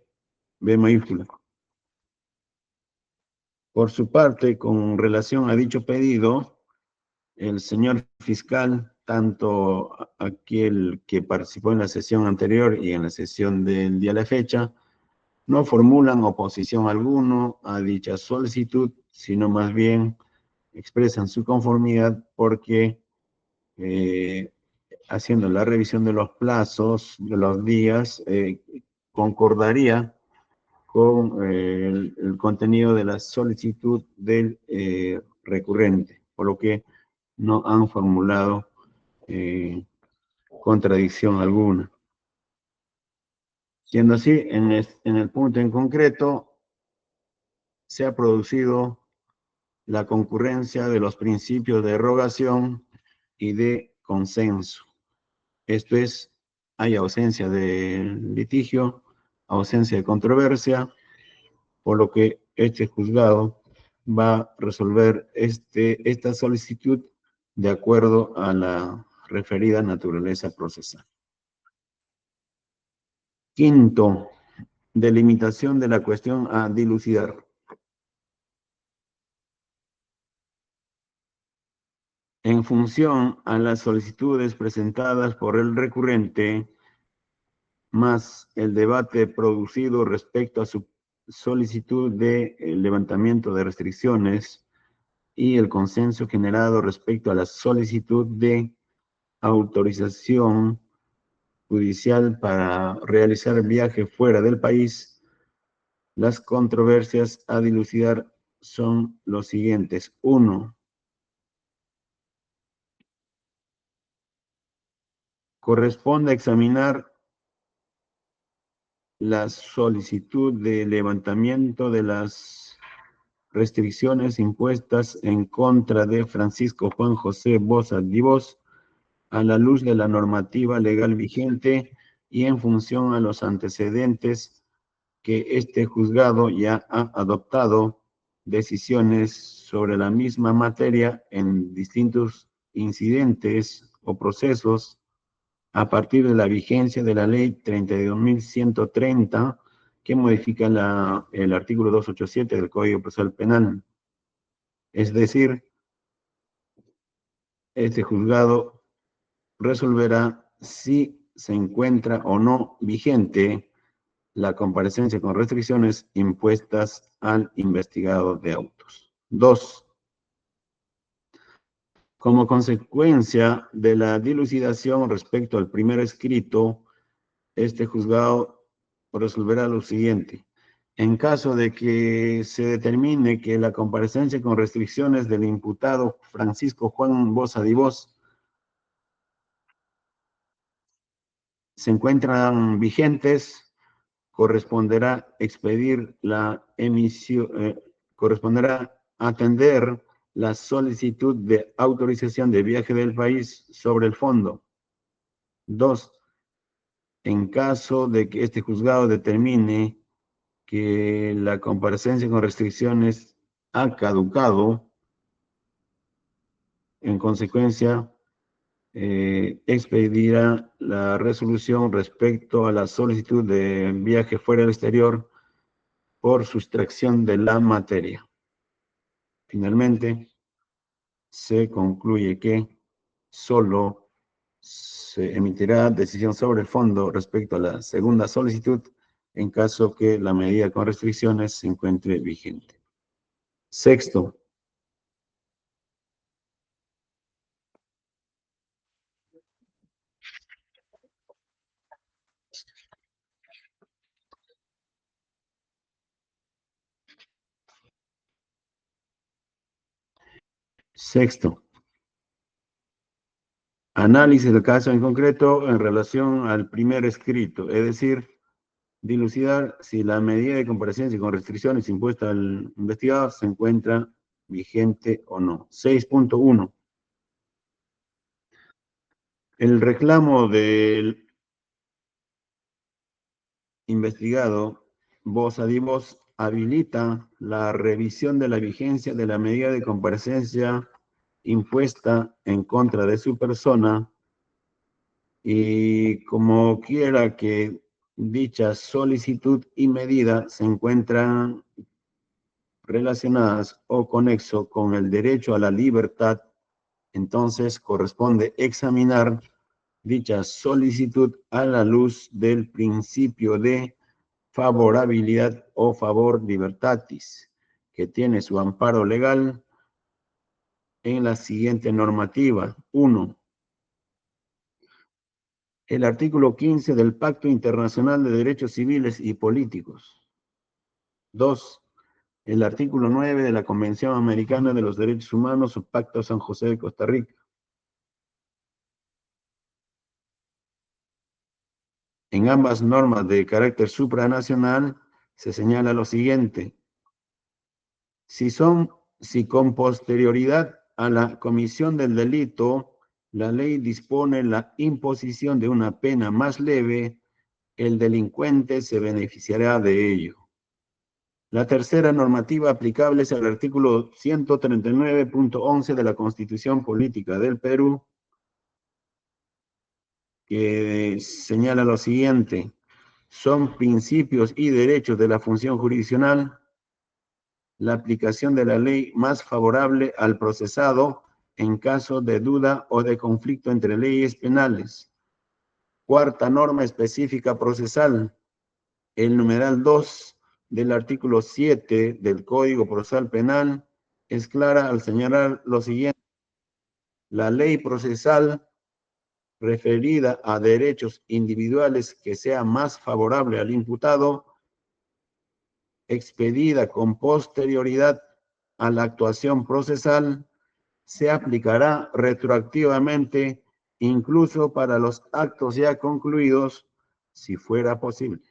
mayúscula. Por su parte, con relación a dicho pedido, el señor fiscal, tanto aquel que participó en la sesión anterior y en la sesión del día de la fecha, no formulan oposición alguno a dicha solicitud, sino más bien expresan su conformidad porque haciendo la revisión de los plazos, de los días, concordaría con el contenido de la solicitud del recurrente, por lo que no han formulado contradicción alguna. Siendo así, en el punto en concreto, se ha producido la concurrencia de los principios de erogación y de consenso. Esto es, hay ausencia de litigio, ausencia de controversia, por lo que este juzgado va a resolver esta solicitud de acuerdo a la referida naturaleza procesal. Quinto, delimitación de la cuestión a dilucidar. En función a las solicitudes presentadas por el recurrente, más el debate producido respecto a su solicitud de levantamiento de restricciones y el consenso generado respecto a la solicitud de autorización judicial para realizar viaje fuera del país, las controversias a dilucidar son los siguientes. 1. Corresponde examinar la solicitud de levantamiento de las restricciones impuestas en contra de Francisco Juan José Boza Divós a la luz de la normativa legal vigente y en función a los antecedentes que este juzgado ya ha adoptado decisiones sobre la misma materia en distintos incidentes o procesos a partir de la vigencia de la ley 32.130, que modifica el artículo 287 del Código Procesal Penal. Es decir, este juzgado resolverá si se encuentra o no vigente la comparecencia con restricciones impuestas al investigado de autos. 2. Como consecuencia de la dilucidación respecto al primer escrito, este juzgado resolverá lo siguiente. En caso de que se determine que la comparecencia con restricciones del imputado Francisco Juan Boza Divós se encuentran vigentes, corresponderá expedir la emisión, corresponderá atender la solicitud de autorización de viaje del país sobre el fondo. 2. En caso de que este juzgado determine que la comparecencia con restricciones ha caducado, en consecuencia, expedirá la resolución respecto a la solicitud de viaje fuera del exterior por sustracción de la materia. Finalmente, se concluye que solo se emitirá decisión sobre el fondo respecto a la segunda solicitud en caso que la medida con restricciones se encuentre vigente. Sexto, análisis del caso en concreto en relación al primer escrito, es decir, dilucidar si la medida de comparecencia con restricciones impuesta al investigado se encuentra vigente o no. 6.1. El reclamo del investigado, voz a voz, habilita la revisión de la vigencia de la medida de comparecencia impuesta en contra de su persona y como quiera que dicha solicitud y medida se encuentran relacionadas o conexo con el derecho a la libertad, entonces corresponde examinar dicha solicitud a la luz del principio de favorabilidad o favor libertatis, que tiene su amparo legal en la siguiente normativa. 1. El artículo 15 del Pacto Internacional de Derechos Civiles y Políticos. 2. El artículo 9 de la Convención Americana de los Derechos Humanos o Pacto San José de Costa Rica. En ambas normas de carácter supranacional se señala lo siguiente. Si con posterioridad a la comisión del delito, la ley dispone la imposición de una pena más leve, el delincuente se beneficiará de ello. La tercera normativa aplicable es el artículo 139.11 de la Constitución Política del Perú, que señala lo siguiente. Son principios y derechos de la función jurisdiccional la aplicación de la ley más favorable al procesado en caso de duda o de conflicto entre leyes penales. Cuarta norma específica procesal, el numeral 2 del artículo 7 del Código Procesal Penal es clara al señalar lo siguiente. La ley procesal referida a derechos individuales que sea más favorable al imputado, expedida con posterioridad a la actuación procesal, se aplicará retroactivamente incluso para los actos ya concluidos, si fuera posible.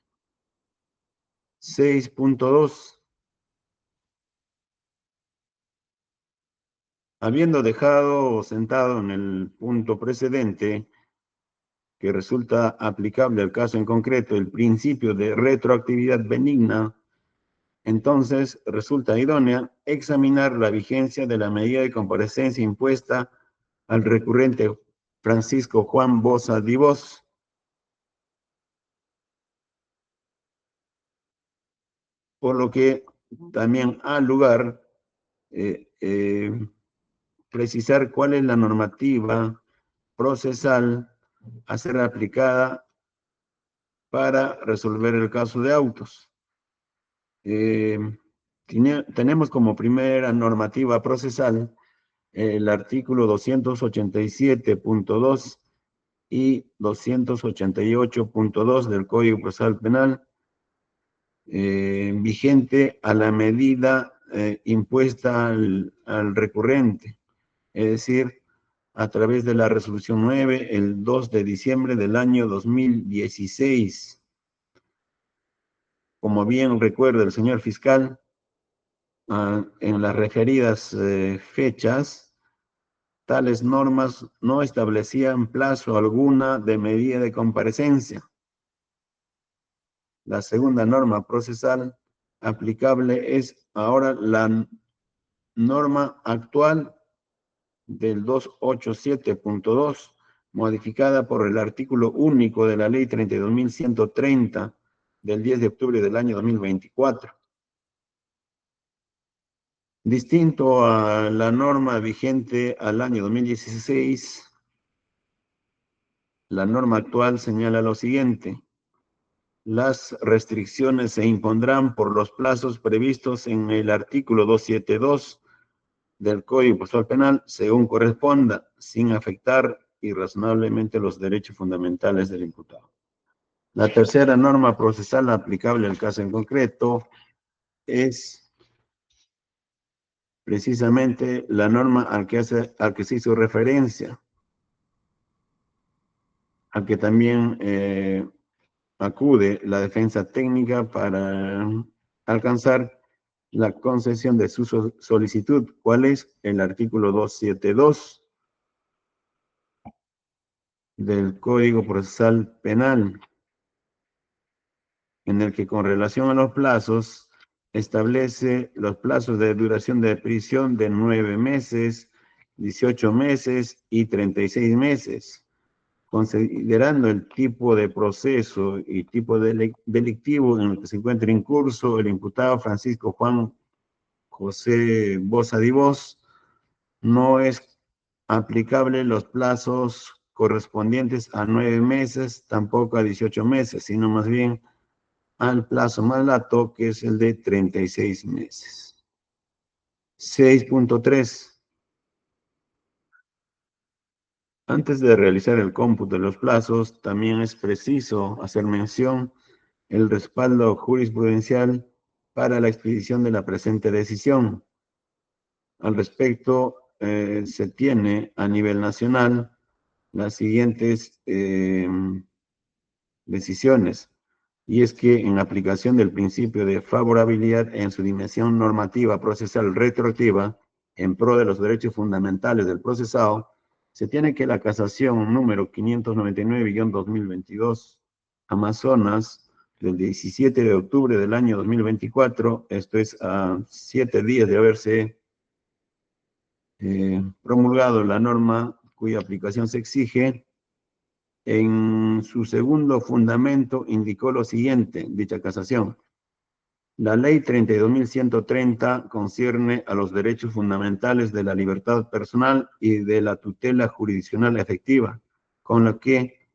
6.2. Habiendo dejado sentado en el punto precedente, que resulta aplicable al caso en concreto el principio de retroactividad benigna, entonces resulta idónea examinar la vigencia de la medida de comparecencia impuesta al recurrente Francisco Juan Boza Divos, por lo que también ha lugar precisar cuál es la normativa procesal a ser aplicada para resolver el caso de autos. Tenemos como primera normativa procesal el artículo 287.2 y 288.2 del Código Procesal Penal, vigente a la medida impuesta al recurrente, es decir, a través de la resolución 9, el 2 de diciembre del año 2016. Como bien recuerda el señor fiscal, en las referidas fechas, tales normas no establecían plazo alguna de medida de comparecencia. La segunda norma procesal aplicable es ahora la norma actual del 287.2, modificada por el artículo único de la ley 32.130 del 10 de octubre del año 2024. Distinto a la norma vigente al año 2016, la norma actual señala lo siguiente: las restricciones se impondrán por los plazos previstos en el artículo 272 del Código Procesal Penal, según corresponda, sin afectar irrazonablemente los derechos fundamentales del imputado. La tercera norma procesal aplicable al caso en concreto es precisamente la norma al que se hizo referencia, al que también acude la defensa técnica para alcanzar la concesión de su solicitud. ¿Cuál es? El artículo 272 del Código Procesal Penal, en el que con relación a los plazos establece los plazos de duración de prisión de 9 meses, 18 meses y 36 meses. Considerando el tipo de proceso y tipo delictivo en el que se encuentra en curso el imputado Francisco Juan José Boza Divos, no es aplicable los plazos correspondientes a 9 meses, tampoco a 18 meses, sino más bien al plazo más lato, que es el de 36 meses. 6.3. Antes de realizar el cómputo de los plazos, también es preciso hacer mención el respaldo jurisprudencial para la expedición de la presente decisión. Al respecto, se tiene a nivel nacional las siguientes decisiones, y es que en aplicación del principio de favorabilidad en su dimensión normativa procesal retroactiva en pro de los derechos fundamentales del procesado, se tiene que la casación número 599-2022 Amazonas del 17 de octubre del año 2024, esto es a 7 días de haberse promulgado la norma cuya aplicación se exige, en su segundo fundamento indicó lo siguiente, dicha casación: la ley 32.130 concierne a los derechos fundamentales de la libertad personal y de la tutela jurisdiccional efectiva, con lo que,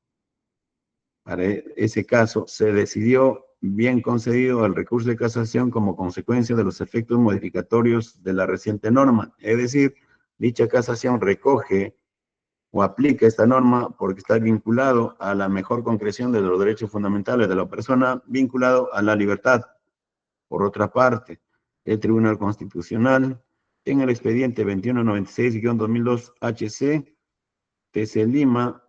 para ese caso, se decidió bien concedido el recurso de casación como consecuencia de los efectos modificatorios de la reciente norma. Es decir, dicha casación recoge o aplica esta norma porque está vinculado a la mejor concreción de los derechos fundamentales de la persona, vinculado a la libertad. Por otra parte, el Tribunal Constitucional, en el expediente 2196-2002 HC, TC Lima,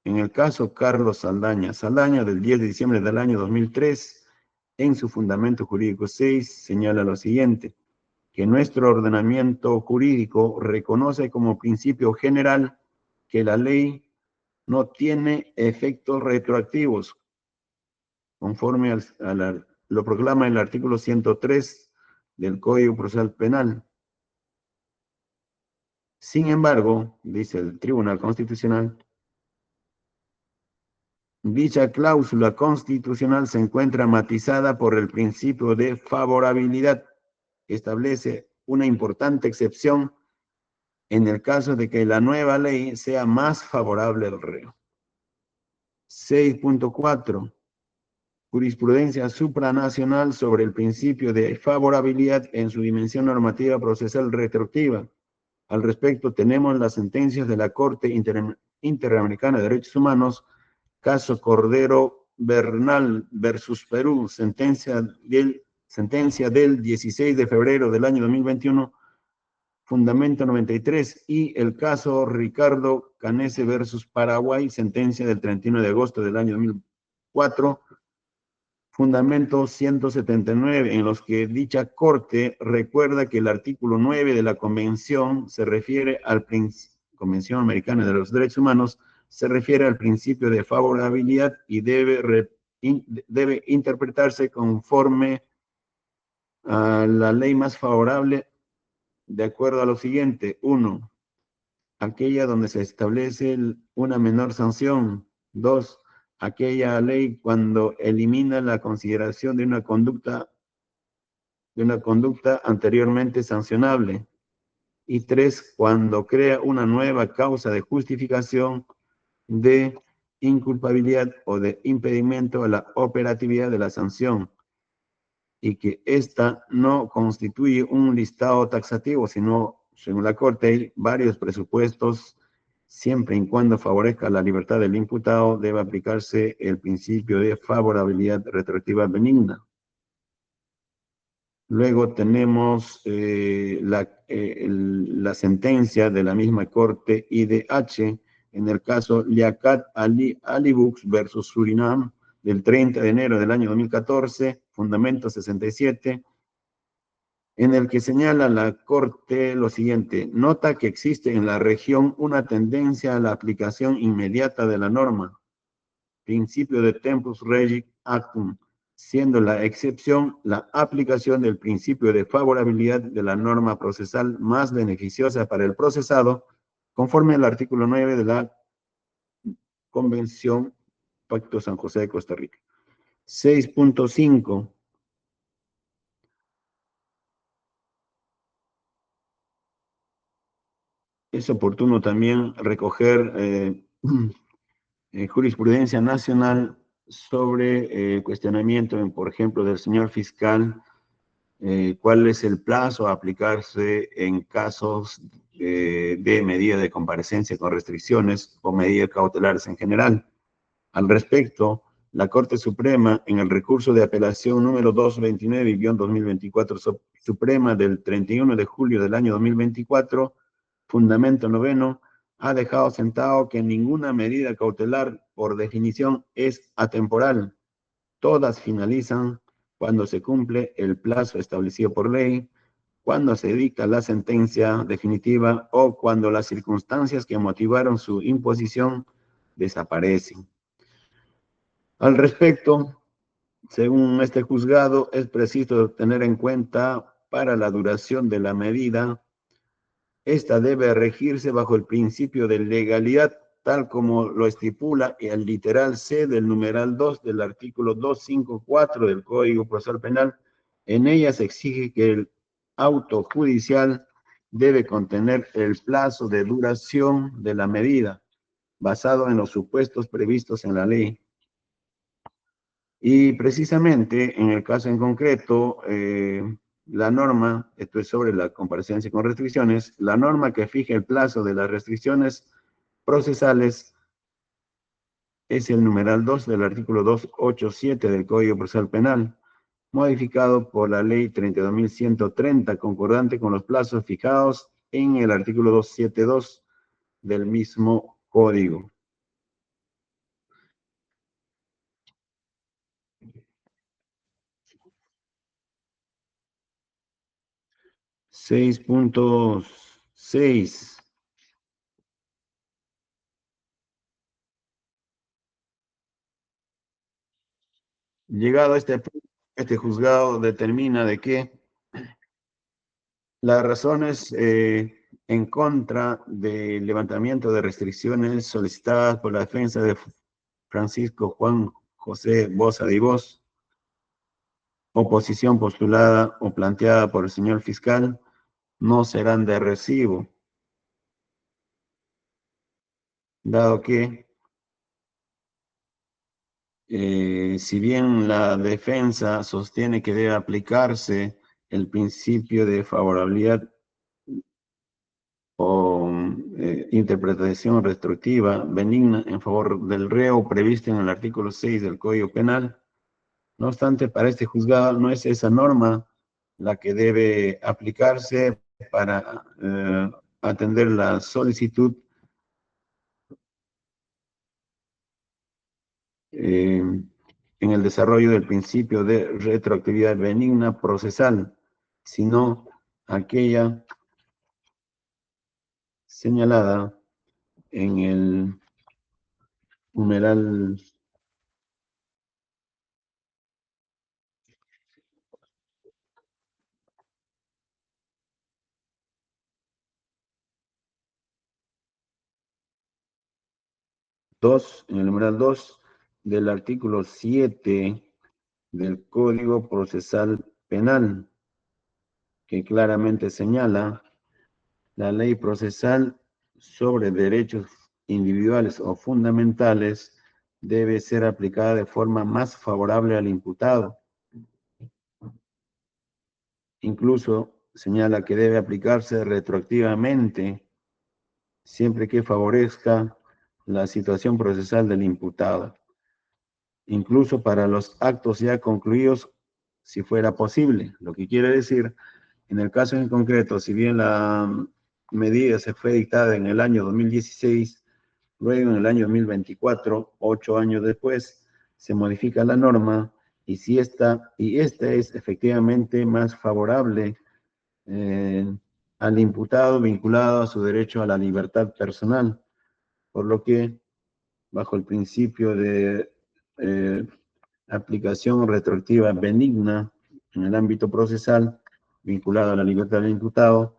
en el caso Carlos Saldaña del 10 de diciembre del año 2003, en su fundamento jurídico 6, señala lo siguiente: que nuestro ordenamiento jurídico reconoce como principio general que la ley no tiene efectos retroactivos, conforme lo proclama el artículo 103 del Código Procesal Penal. Sin embargo, dice el Tribunal Constitucional, dicha cláusula constitucional se encuentra matizada por el principio de favorabilidad, que establece una importante excepción en el caso de que la nueva ley sea más favorable al reo. 6.4. Jurisprudencia supranacional sobre el principio de favorabilidad en su dimensión normativa procesal retroactiva. Al respecto, tenemos las sentencias de la Corte Interamericana de Derechos Humanos, caso Cordero Bernal versus Perú, sentencia del 16 de febrero del año 2021, fundamento 93, y el caso Ricardo Canese versus Paraguay, sentencia del 31 de agosto del año 2004, fundamento 179, en los que dicha Corte recuerda que el artículo 9 de la Convención se refiere al Convención Americana de los Derechos Humanos, se refiere al principio de favorabilidad y debe interpretarse conforme a la ley más favorable, de acuerdo a lo siguiente: 1, aquella donde se establece una menor sanción; 2, aquella ley cuando elimina la consideración de una conducta de una conducta anteriormente sancionable. Y 3, cuando crea una nueva causa de justificación de inculpabilidad o de impedimento a la operatividad de la sanción, y que ésta no constituye un listado taxativo, sino, según la Corte, hay varios presupuestos, siempre y cuando favorezca la libertad del imputado, debe aplicarse el principio de favorabilidad retroactiva benigna. Luego tenemos la sentencia de la misma Corte IDH en el caso Liaquat Ali Bux versus Surinam del 30 de enero del año 2014, fundamento 67, en el que señala la Corte lo siguiente: nota que existe en la región una tendencia a la aplicación inmediata de la norma, principio de tempus regit actum, siendo la excepción la aplicación del principio de favorabilidad de la norma procesal más beneficiosa para el procesado, conforme al artículo 9 de la Convención Pacto San José de Costa Rica. 6.5. Es oportuno también recoger jurisprudencia nacional sobre cuestionamiento, por ejemplo, del señor fiscal, cuál es el plazo a aplicarse en casos de medida de comparecencia con restricciones o medidas cautelares en general. Al respecto, la Corte Suprema, en el recurso de apelación número 229-2024 Suprema del 31 de julio del año 2024, fundamento noveno, ha dejado sentado que ninguna medida cautelar, por definición, es atemporal. Todas finalizan cuando se cumple el plazo establecido por ley, cuando se dicta la sentencia definitiva o cuando las circunstancias que motivaron su imposición desaparecen. Al respecto, según este juzgado, es preciso tener en cuenta para la duración de la medida, esta debe regirse bajo el principio de legalidad, tal como lo estipula el literal C del numeral 2 del artículo 254 del Código Procesal Penal. En ella se exige que el auto judicial debe contener el plazo de duración de la medida, basado en los supuestos previstos en la ley. Y precisamente en el caso en concreto, la norma, esto es sobre la comparecencia con restricciones, la norma que fija el plazo de las restricciones procesales es el numeral 2 del artículo 287 del Código Procesal Penal, modificado por la ley 32.130, concordante con los plazos fijados en el artículo 272 del mismo código. 6.6. Llegado a este punto, este juzgado determina de que las razones en contra del levantamiento de restricciones solicitadas por la defensa de Francisco Juan José Boza de Vos, oposición postulada o planteada por el señor fiscal, no serán de recibo, dado que si bien la defensa sostiene que debe aplicarse el principio de favorabilidad o interpretación restrictiva benigna en favor del reo previsto en el artículo 6 del Código Penal, no obstante, para este juzgado no es esa norma la que debe aplicarse para atender la solicitud en el desarrollo del principio de retroactividad benigna procesal, sino aquella señalada en el numeral 2, en el numeral 2 del artículo 7 del Código Procesal Penal, que claramente señala la ley procesal sobre derechos individuales o fundamentales debe ser aplicada de forma más favorable al imputado. Incluso señala que debe aplicarse retroactivamente siempre que favorezca la situación procesal del imputado, incluso para los actos ya concluidos, si fuera posible. Lo que quiere decir, en el caso en concreto, si bien la medida se fue dictada en el año 2016, luego en el año 2024, 8 años después, se modifica la norma y si esta es efectivamente más favorable al imputado vinculado a su derecho a la libertad personal, por lo que bajo el principio de aplicación retroactiva benigna en el ámbito procesal vinculado a la libertad del imputado,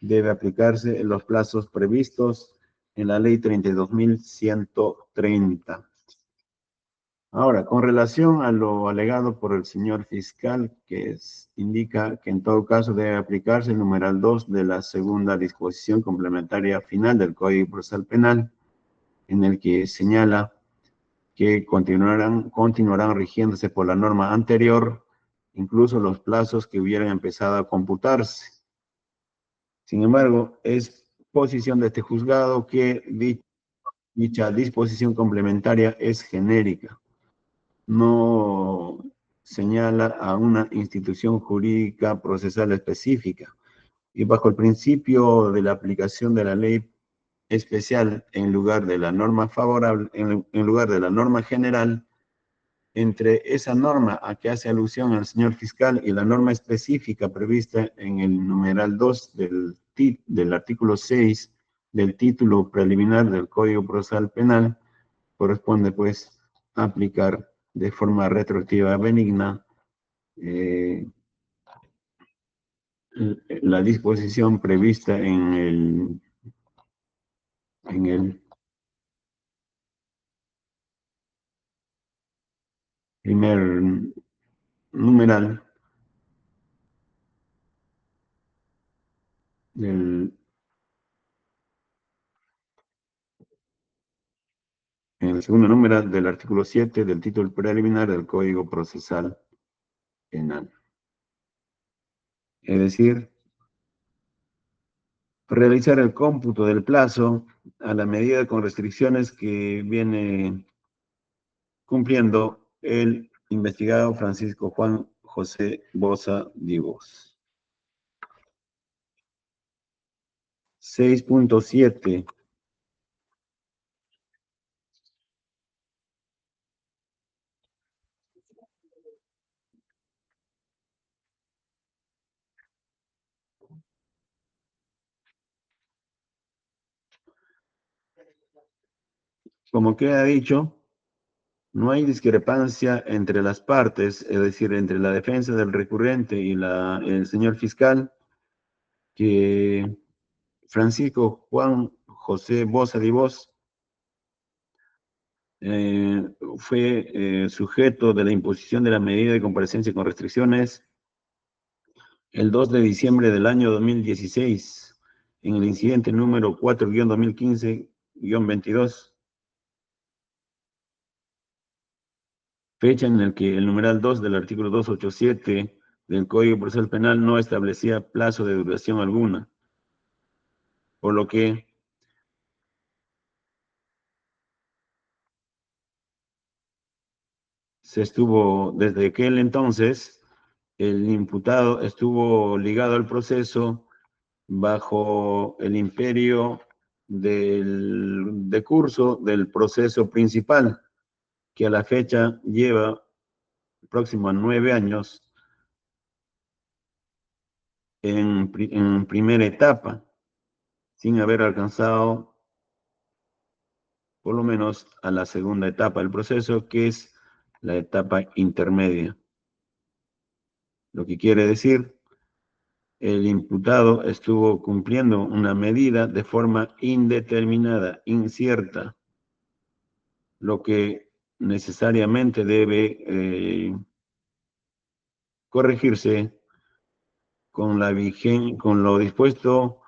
debe aplicarse en los plazos previstos en la ley 32.130. Ahora, con relación a lo alegado por el señor fiscal, indica que en todo caso debe aplicarse el numeral 2 de la segunda disposición complementaria final del Código Procesal Penal, en el que señala que continuarán rigiéndose por la norma anterior, incluso los plazos que hubieran empezado a computarse. Sin embargo, es posición de este juzgado que dicha disposición complementaria es genérica. No señala a una institución jurídica procesal específica. Y bajo el principio de la aplicación de la ley especial en lugar de la norma favorable, en lugar de la norma general, entre esa norma a que hace alusión el señor fiscal y la norma específica prevista en el numeral 2 del artículo 6 del título preliminar del Código Procesal Penal, corresponde pues aplicar de forma retroactiva benigna la disposición prevista en el primer numeral en el segundo numeral del artículo 7 del título preliminar del Código Procesal Penal. Es decir, realizar el cómputo del plazo a la medida con restricciones que viene cumpliendo el investigado Francisco Juan José Boza Divos. 6.7. Como queda dicho, no hay discrepancia entre las partes, es decir, entre la defensa del recurrente y el señor fiscal, que Francisco Juan José Boza Divos fue sujeto de la imposición de la medida de comparecencia con restricciones el 2 de diciembre del año 2016, en el incidente número 4-2015-22, fecha en la que el numeral 2 del artículo 287 del Código Procesal Penal no establecía plazo de duración alguna, por lo que desde aquel entonces, el imputado estuvo ligado al proceso bajo el imperio del decurso del proceso principal, que a la fecha lleva próximo a 9 años en primera etapa, sin haber alcanzado por lo menos a la segunda etapa del proceso, que es la etapa intermedia. Lo que quiere decir, el imputado estuvo cumpliendo una medida de forma indeterminada, incierta, lo que necesariamente debe corregirse con lo dispuesto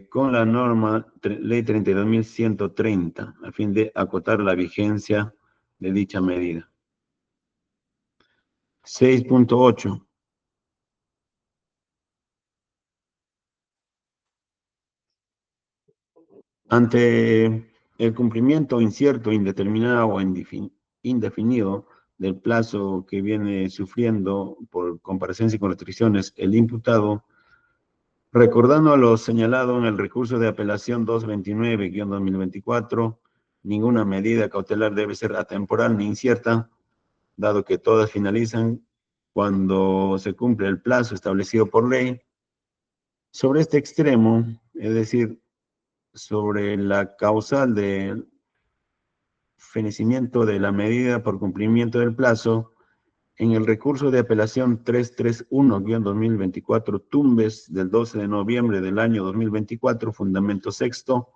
con la norma Ley 32.130, a fin de acotar la vigencia de dicha medida. 6.8. Ante el cumplimiento incierto, indeterminado o indefinido del plazo que viene sufriendo por comparecencia con restricciones el imputado, recordando lo señalado en el recurso de apelación 229-2024, ninguna medida cautelar debe ser atemporal ni incierta, dado que todas finalizan cuando se cumple el plazo establecido por ley. Sobre este extremo, es decir, sobre la causal del fenecimiento de la medida por cumplimiento del plazo, en el recurso de apelación 331-2024 Tumbes del 12 de noviembre del año 2024, fundamento sexto,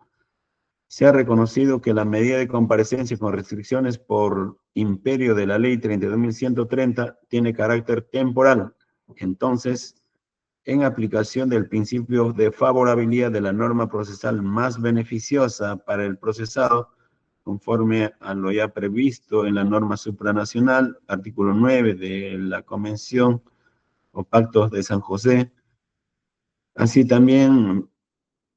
se ha reconocido que la medida de comparecencia con restricciones por imperio de la ley 32.130 tiene carácter temporal. Entonces, en aplicación del principio de favorabilidad de la norma procesal más beneficiosa para el procesado, conforme a lo ya previsto en la norma supranacional, artículo 9 de la Convención o Pactos de San José, así también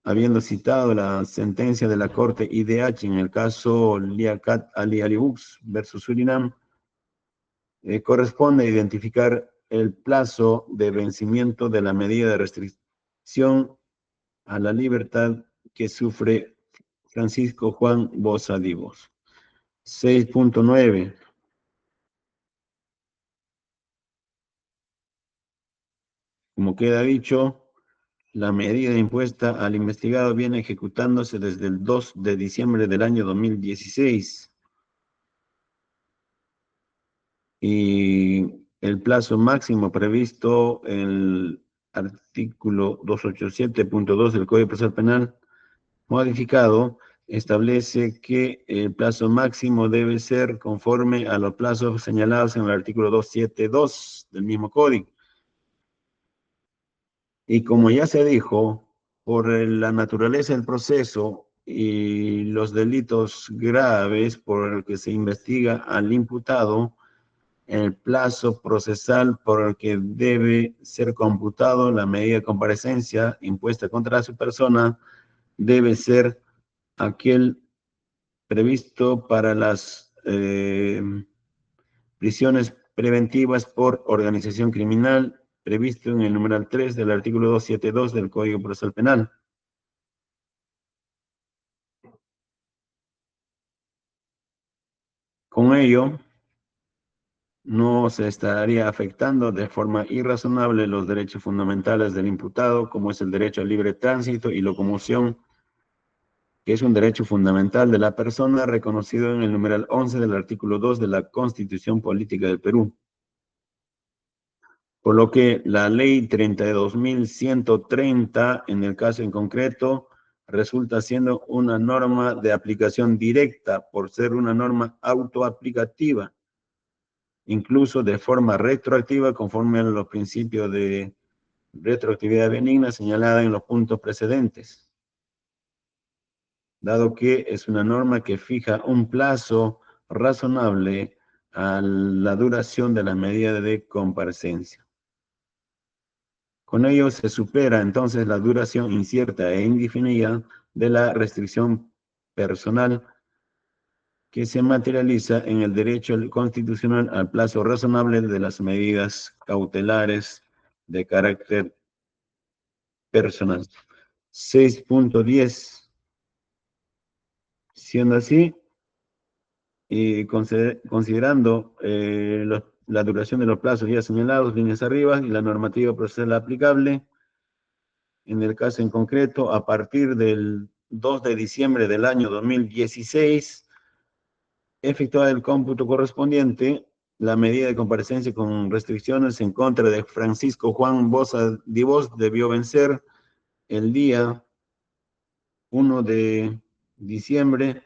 habiendo citado la sentencia de la Corte IDH en el caso Liaquat Ali Alibux versus Surinam, corresponde identificar el plazo de vencimiento de la medida de restricción a la libertad que sufre Francisco Juan Boza Divos. 6.9. Como queda dicho, la medida impuesta al investigado viene ejecutándose desde el 2 de diciembre del año 2016 y el plazo máximo previsto en el artículo 287.2 del Código Procesal Penal modificado establece que el plazo máximo debe ser conforme a los plazos señalados en el artículo 272 del mismo código. Y como ya se dijo, por la naturaleza del proceso y los delitos graves por el que se investiga al imputado, el plazo procesal por el que debe ser computado la medida de comparecencia impuesta contra su persona debe ser aquel previsto para las prisiones preventivas por organización criminal, previsto en el numeral 3 del artículo 272 del Código Procesal Penal. Con ello, no se estaría afectando de forma irrazonable los derechos fundamentales del imputado, como es el derecho al libre tránsito y locomoción, que es un derecho fundamental de la persona reconocido en el numeral 11 del artículo 2 de la Constitución Política del Perú. Por lo que la ley 32.130, en el caso en concreto, resulta siendo una norma de aplicación directa por ser una norma autoaplicativa, incluso de forma retroactiva conforme a los principios de retroactividad benigna señalada en los puntos precedentes, dado que es una norma que fija un plazo razonable a la duración de la medida de comparecencia. Con ello se supera entonces la duración incierta e indefinida de la restricción personal que se materializa en el derecho constitucional al plazo razonable de las medidas cautelares de carácter personal. 6.10. Siendo así, y considerando la duración de los plazos ya señalados, líneas arriba, y la normativa procesal aplicable, en el caso en concreto, a partir del 2 de diciembre del año 2016, efectuar el cómputo correspondiente, la medida de comparecencia con restricciones en contra de Francisco Juan Boza Divos debió vencer el día 1 de diciembre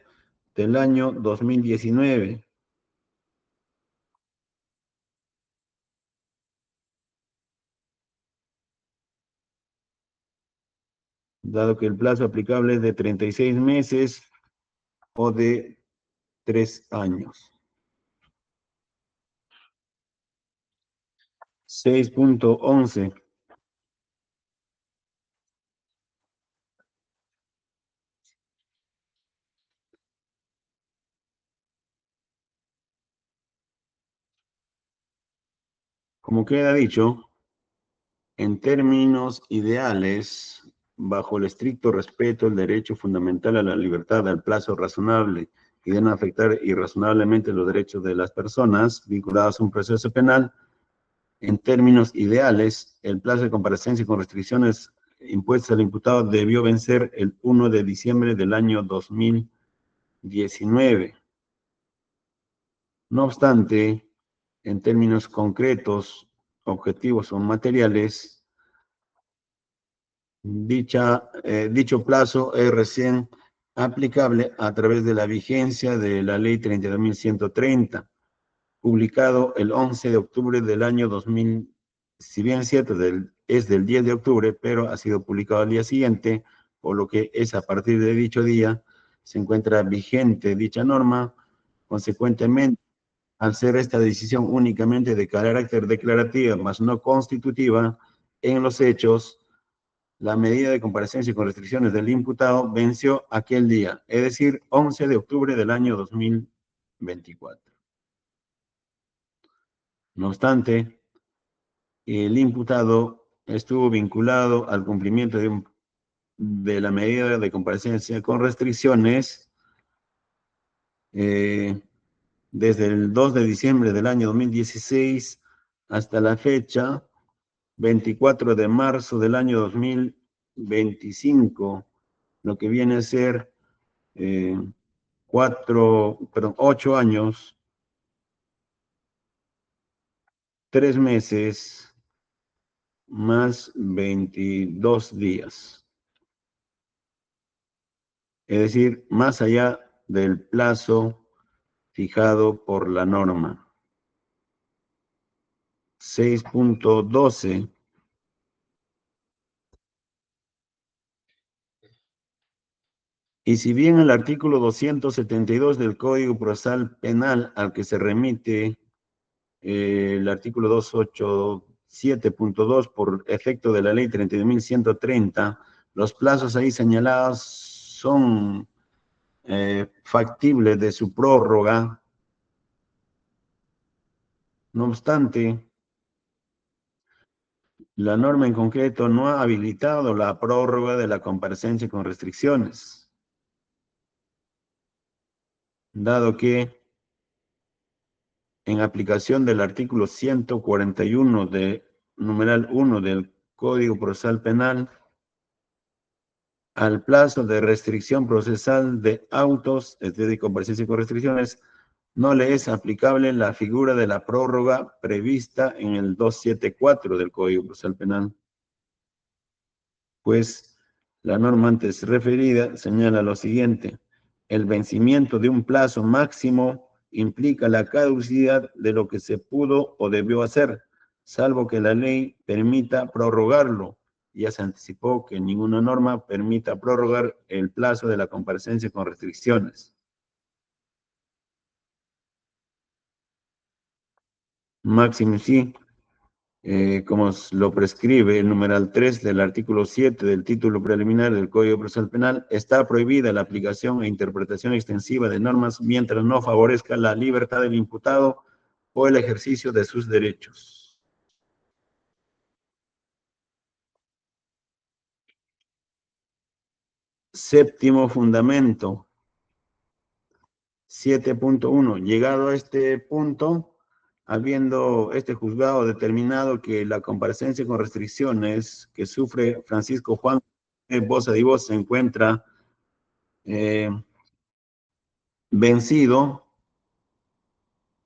del año 2019. dado que el plazo aplicable es de 36 meses o de 3 años. 6.11. Como queda dicho, en términos ideales, bajo el estricto respeto del derecho fundamental a la libertad al plazo razonable y de no afectar irrazonablemente los derechos de las personas vinculadas a un proceso penal, en términos ideales, el plazo de comparecencia con restricciones impuestas al imputado debió vencer el 1 de diciembre del año 2019. No obstante, en términos concretos, objetivos o materiales, dicho plazo es recién aplicable a través de la vigencia de la Ley 32.130, publicado el 11 de octubre del año 2000, si bien es cierto, es del 10 de octubre, pero ha sido publicado al día siguiente, por lo que es a partir de dicho día se encuentra vigente dicha norma. Consecuentemente, al ser esta decisión únicamente de carácter declarativa, más no constitutiva, en los hechos, la medida de comparecencia con restricciones del imputado venció aquel día, es decir, 11 de octubre del año 2024. No obstante, el imputado estuvo vinculado al cumplimiento de la medida de comparecencia con restricciones desde el 2 de diciembre del año 2016 hasta la fecha, 24 de marzo del año 2025, lo que viene a ser 8 años, 3 meses, más 22 días. Es decir, más allá del plazo fijado por la norma. 6.12. Y si bien el artículo 272 del Código Procesal Penal al que se remite el artículo 287.2 por efecto de la ley 32.130, los plazos ahí señalados son factibles de su prórroga. No obstante, la norma en concreto no ha habilitado la prórroga de la comparecencia con restricciones, dado que en aplicación del artículo 141 de numeral 1 del Código Procesal Penal, al plazo de restricción procesal de autos, es decir, comparecencia con restricciones, no le es aplicable la figura de la prórroga prevista en el 274 del Código Procesal Penal. Pues la norma antes referida señala lo siguiente: el vencimiento de un plazo máximo implica la caducidad de lo que se pudo o debió hacer, salvo que la ley permita prorrogarlo. Ya se anticipó que ninguna norma permita prorrogar el plazo de la comparecencia con restricciones. Máximo sí, como lo prescribe el numeral 3 del artículo 7 del título preliminar del Código Procesal Penal, está prohibida la aplicación e interpretación extensiva de normas mientras no favorezca la libertad del imputado o el ejercicio de sus derechos. Séptimo fundamento, 7.1. Llegado a este punto, habiendo este juzgado determinado que la comparecencia con restricciones que sufre Francisco Juan Boza de Voz se encuentra vencido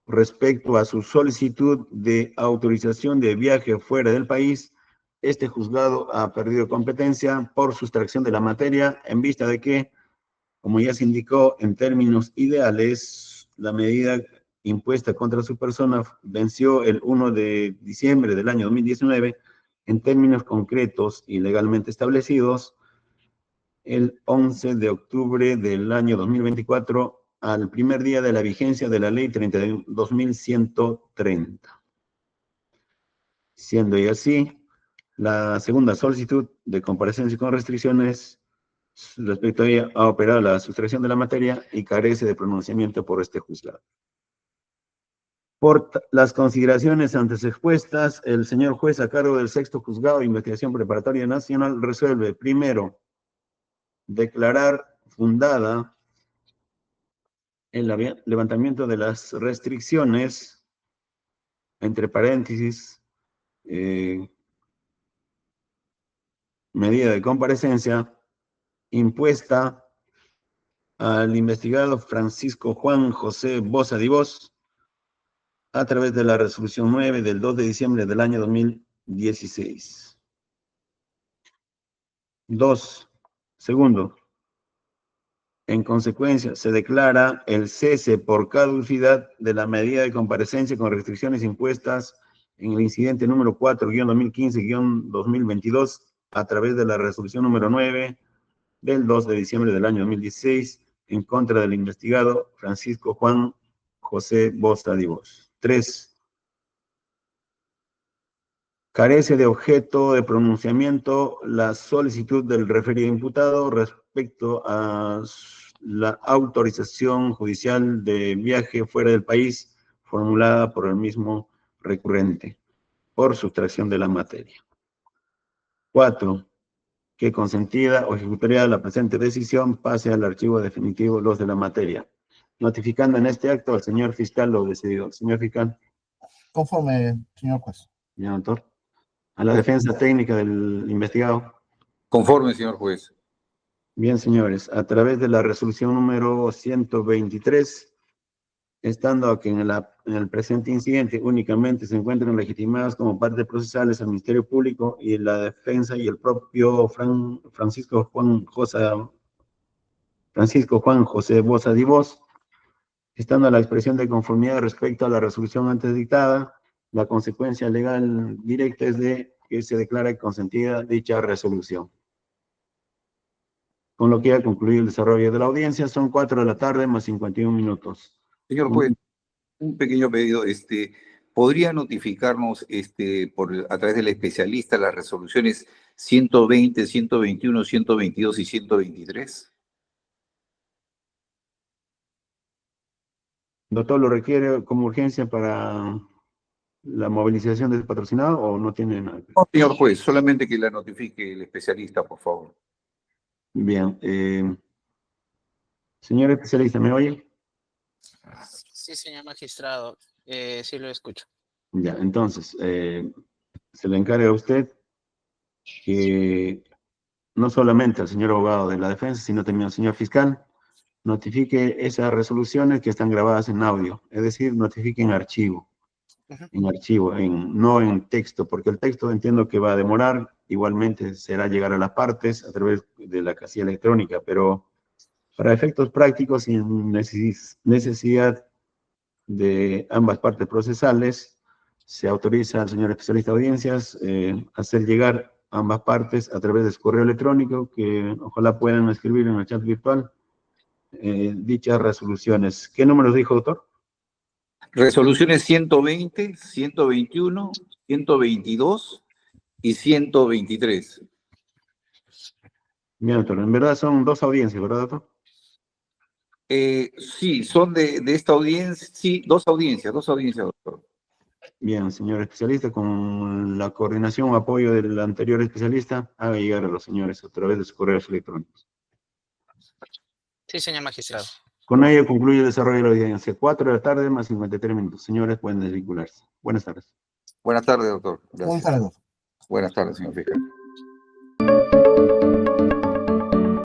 respecto a su solicitud de autorización de viaje fuera del país, este juzgado ha perdido competencia por sustracción de la materia en vista de que, como ya se indicó, en términos ideales, la medida impuesta contra su persona venció el 1 de diciembre del año 2019. En términos concretos y legalmente establecidos, el 11 de octubre del año 2024 al primer día de la vigencia de la ley 32.130. Siendo y así, la segunda solicitud de comparecencia con restricciones respecto a ella ha operado la sustracción de la materia y carece de pronunciamiento por este juzgado. Por las consideraciones antes expuestas, el señor juez a cargo del sexto juzgado de investigación preparatoria nacional resuelve, primero, declarar fundada el levantamiento de las restricciones, entre paréntesis, medida de comparecencia, impuesta al investigado Francisco Juan José Boza Divos a través de la resolución 9 del 2 de diciembre del año 2016. 2. Segundo, en consecuencia, se declara el cese por caducidad de la medida de comparecencia con restricciones impuestas en el incidente número 4-2015-2022 a través de la resolución número 9 del 2 de diciembre del año 2016 en contra del investigado Francisco Juan José Boza Divos. 3. Carece de objeto de pronunciamiento la solicitud del referido imputado respecto a la autorización judicial de viaje fuera del país formulada por el mismo recurrente por sustracción de la materia. 4. Que consentida o ejecutoria la presente decisión pase al archivo definitivo los de la materia, notificando en este acto al señor fiscal lo decidido. Señor fiscal. Conforme, señor juez. Señor autor. A la defensa técnica del investigado. Conforme, señor juez. Bien, señores, a través de la resolución número 123, estando aquí en el presente incidente únicamente se encuentran legitimadas como partes procesales el Ministerio Público y la defensa y el propio Francisco Juan José Boza Divos, estando a la expresión de conformidad respecto a la resolución antes dictada, la consecuencia legal directa es de que se declara consentida dicha resolución. Con lo que ha concluido el desarrollo de la audiencia, son 4 de la tarde más 51 minutos. Señor juez, un pequeño pedido, ¿podría notificarnos a través del especialista las resoluciones 120, 121, 122 y 123? Doctor, ¿lo requiere como urgencia para la movilización del patrocinado o no tiene nada? No, señor juez, solamente que la notifique el especialista, por favor. Bien. Señor especialista, ¿me oye? Sí, señor magistrado, sí lo escucho. Ya, entonces, se le encarga a usted que no solamente al señor abogado de la defensa, sino también al señor fiscal, notifique esas resoluciones que están grabadas en audio, es decir, notifique en archivo, no en texto, porque el texto entiendo que va a demorar, igualmente será llegar a las partes a través de la casilla electrónica, pero para efectos prácticos, sin necesidad de ambas partes procesales, se autoriza al señor especialista de audiencias hacer llegar ambas partes a través de su correo electrónico, que ojalá puedan escribir en el chat virtual, dichas resoluciones. ¿Qué números dijo, doctor? Resoluciones 120, 121, 122 y 123. Bien, doctor. En verdad son 2 audiencias, ¿verdad, doctor? Sí, son de esta audiencia, sí, 2 audiencias, doctor. Bien, señor especialista, con la coordinación o apoyo del anterior especialista, haga llegar a los señores a través de sus correos electrónicos. Sí, señor magistrado. Con ello concluye el desarrollo de la audiencia. 4 de la tarde más 53 minutos. Señores, pueden desvincularse. Buenas tardes. Buenas tardes, doctor. Gracias. Buenas tardes. Buenas tardes, señor fiscal.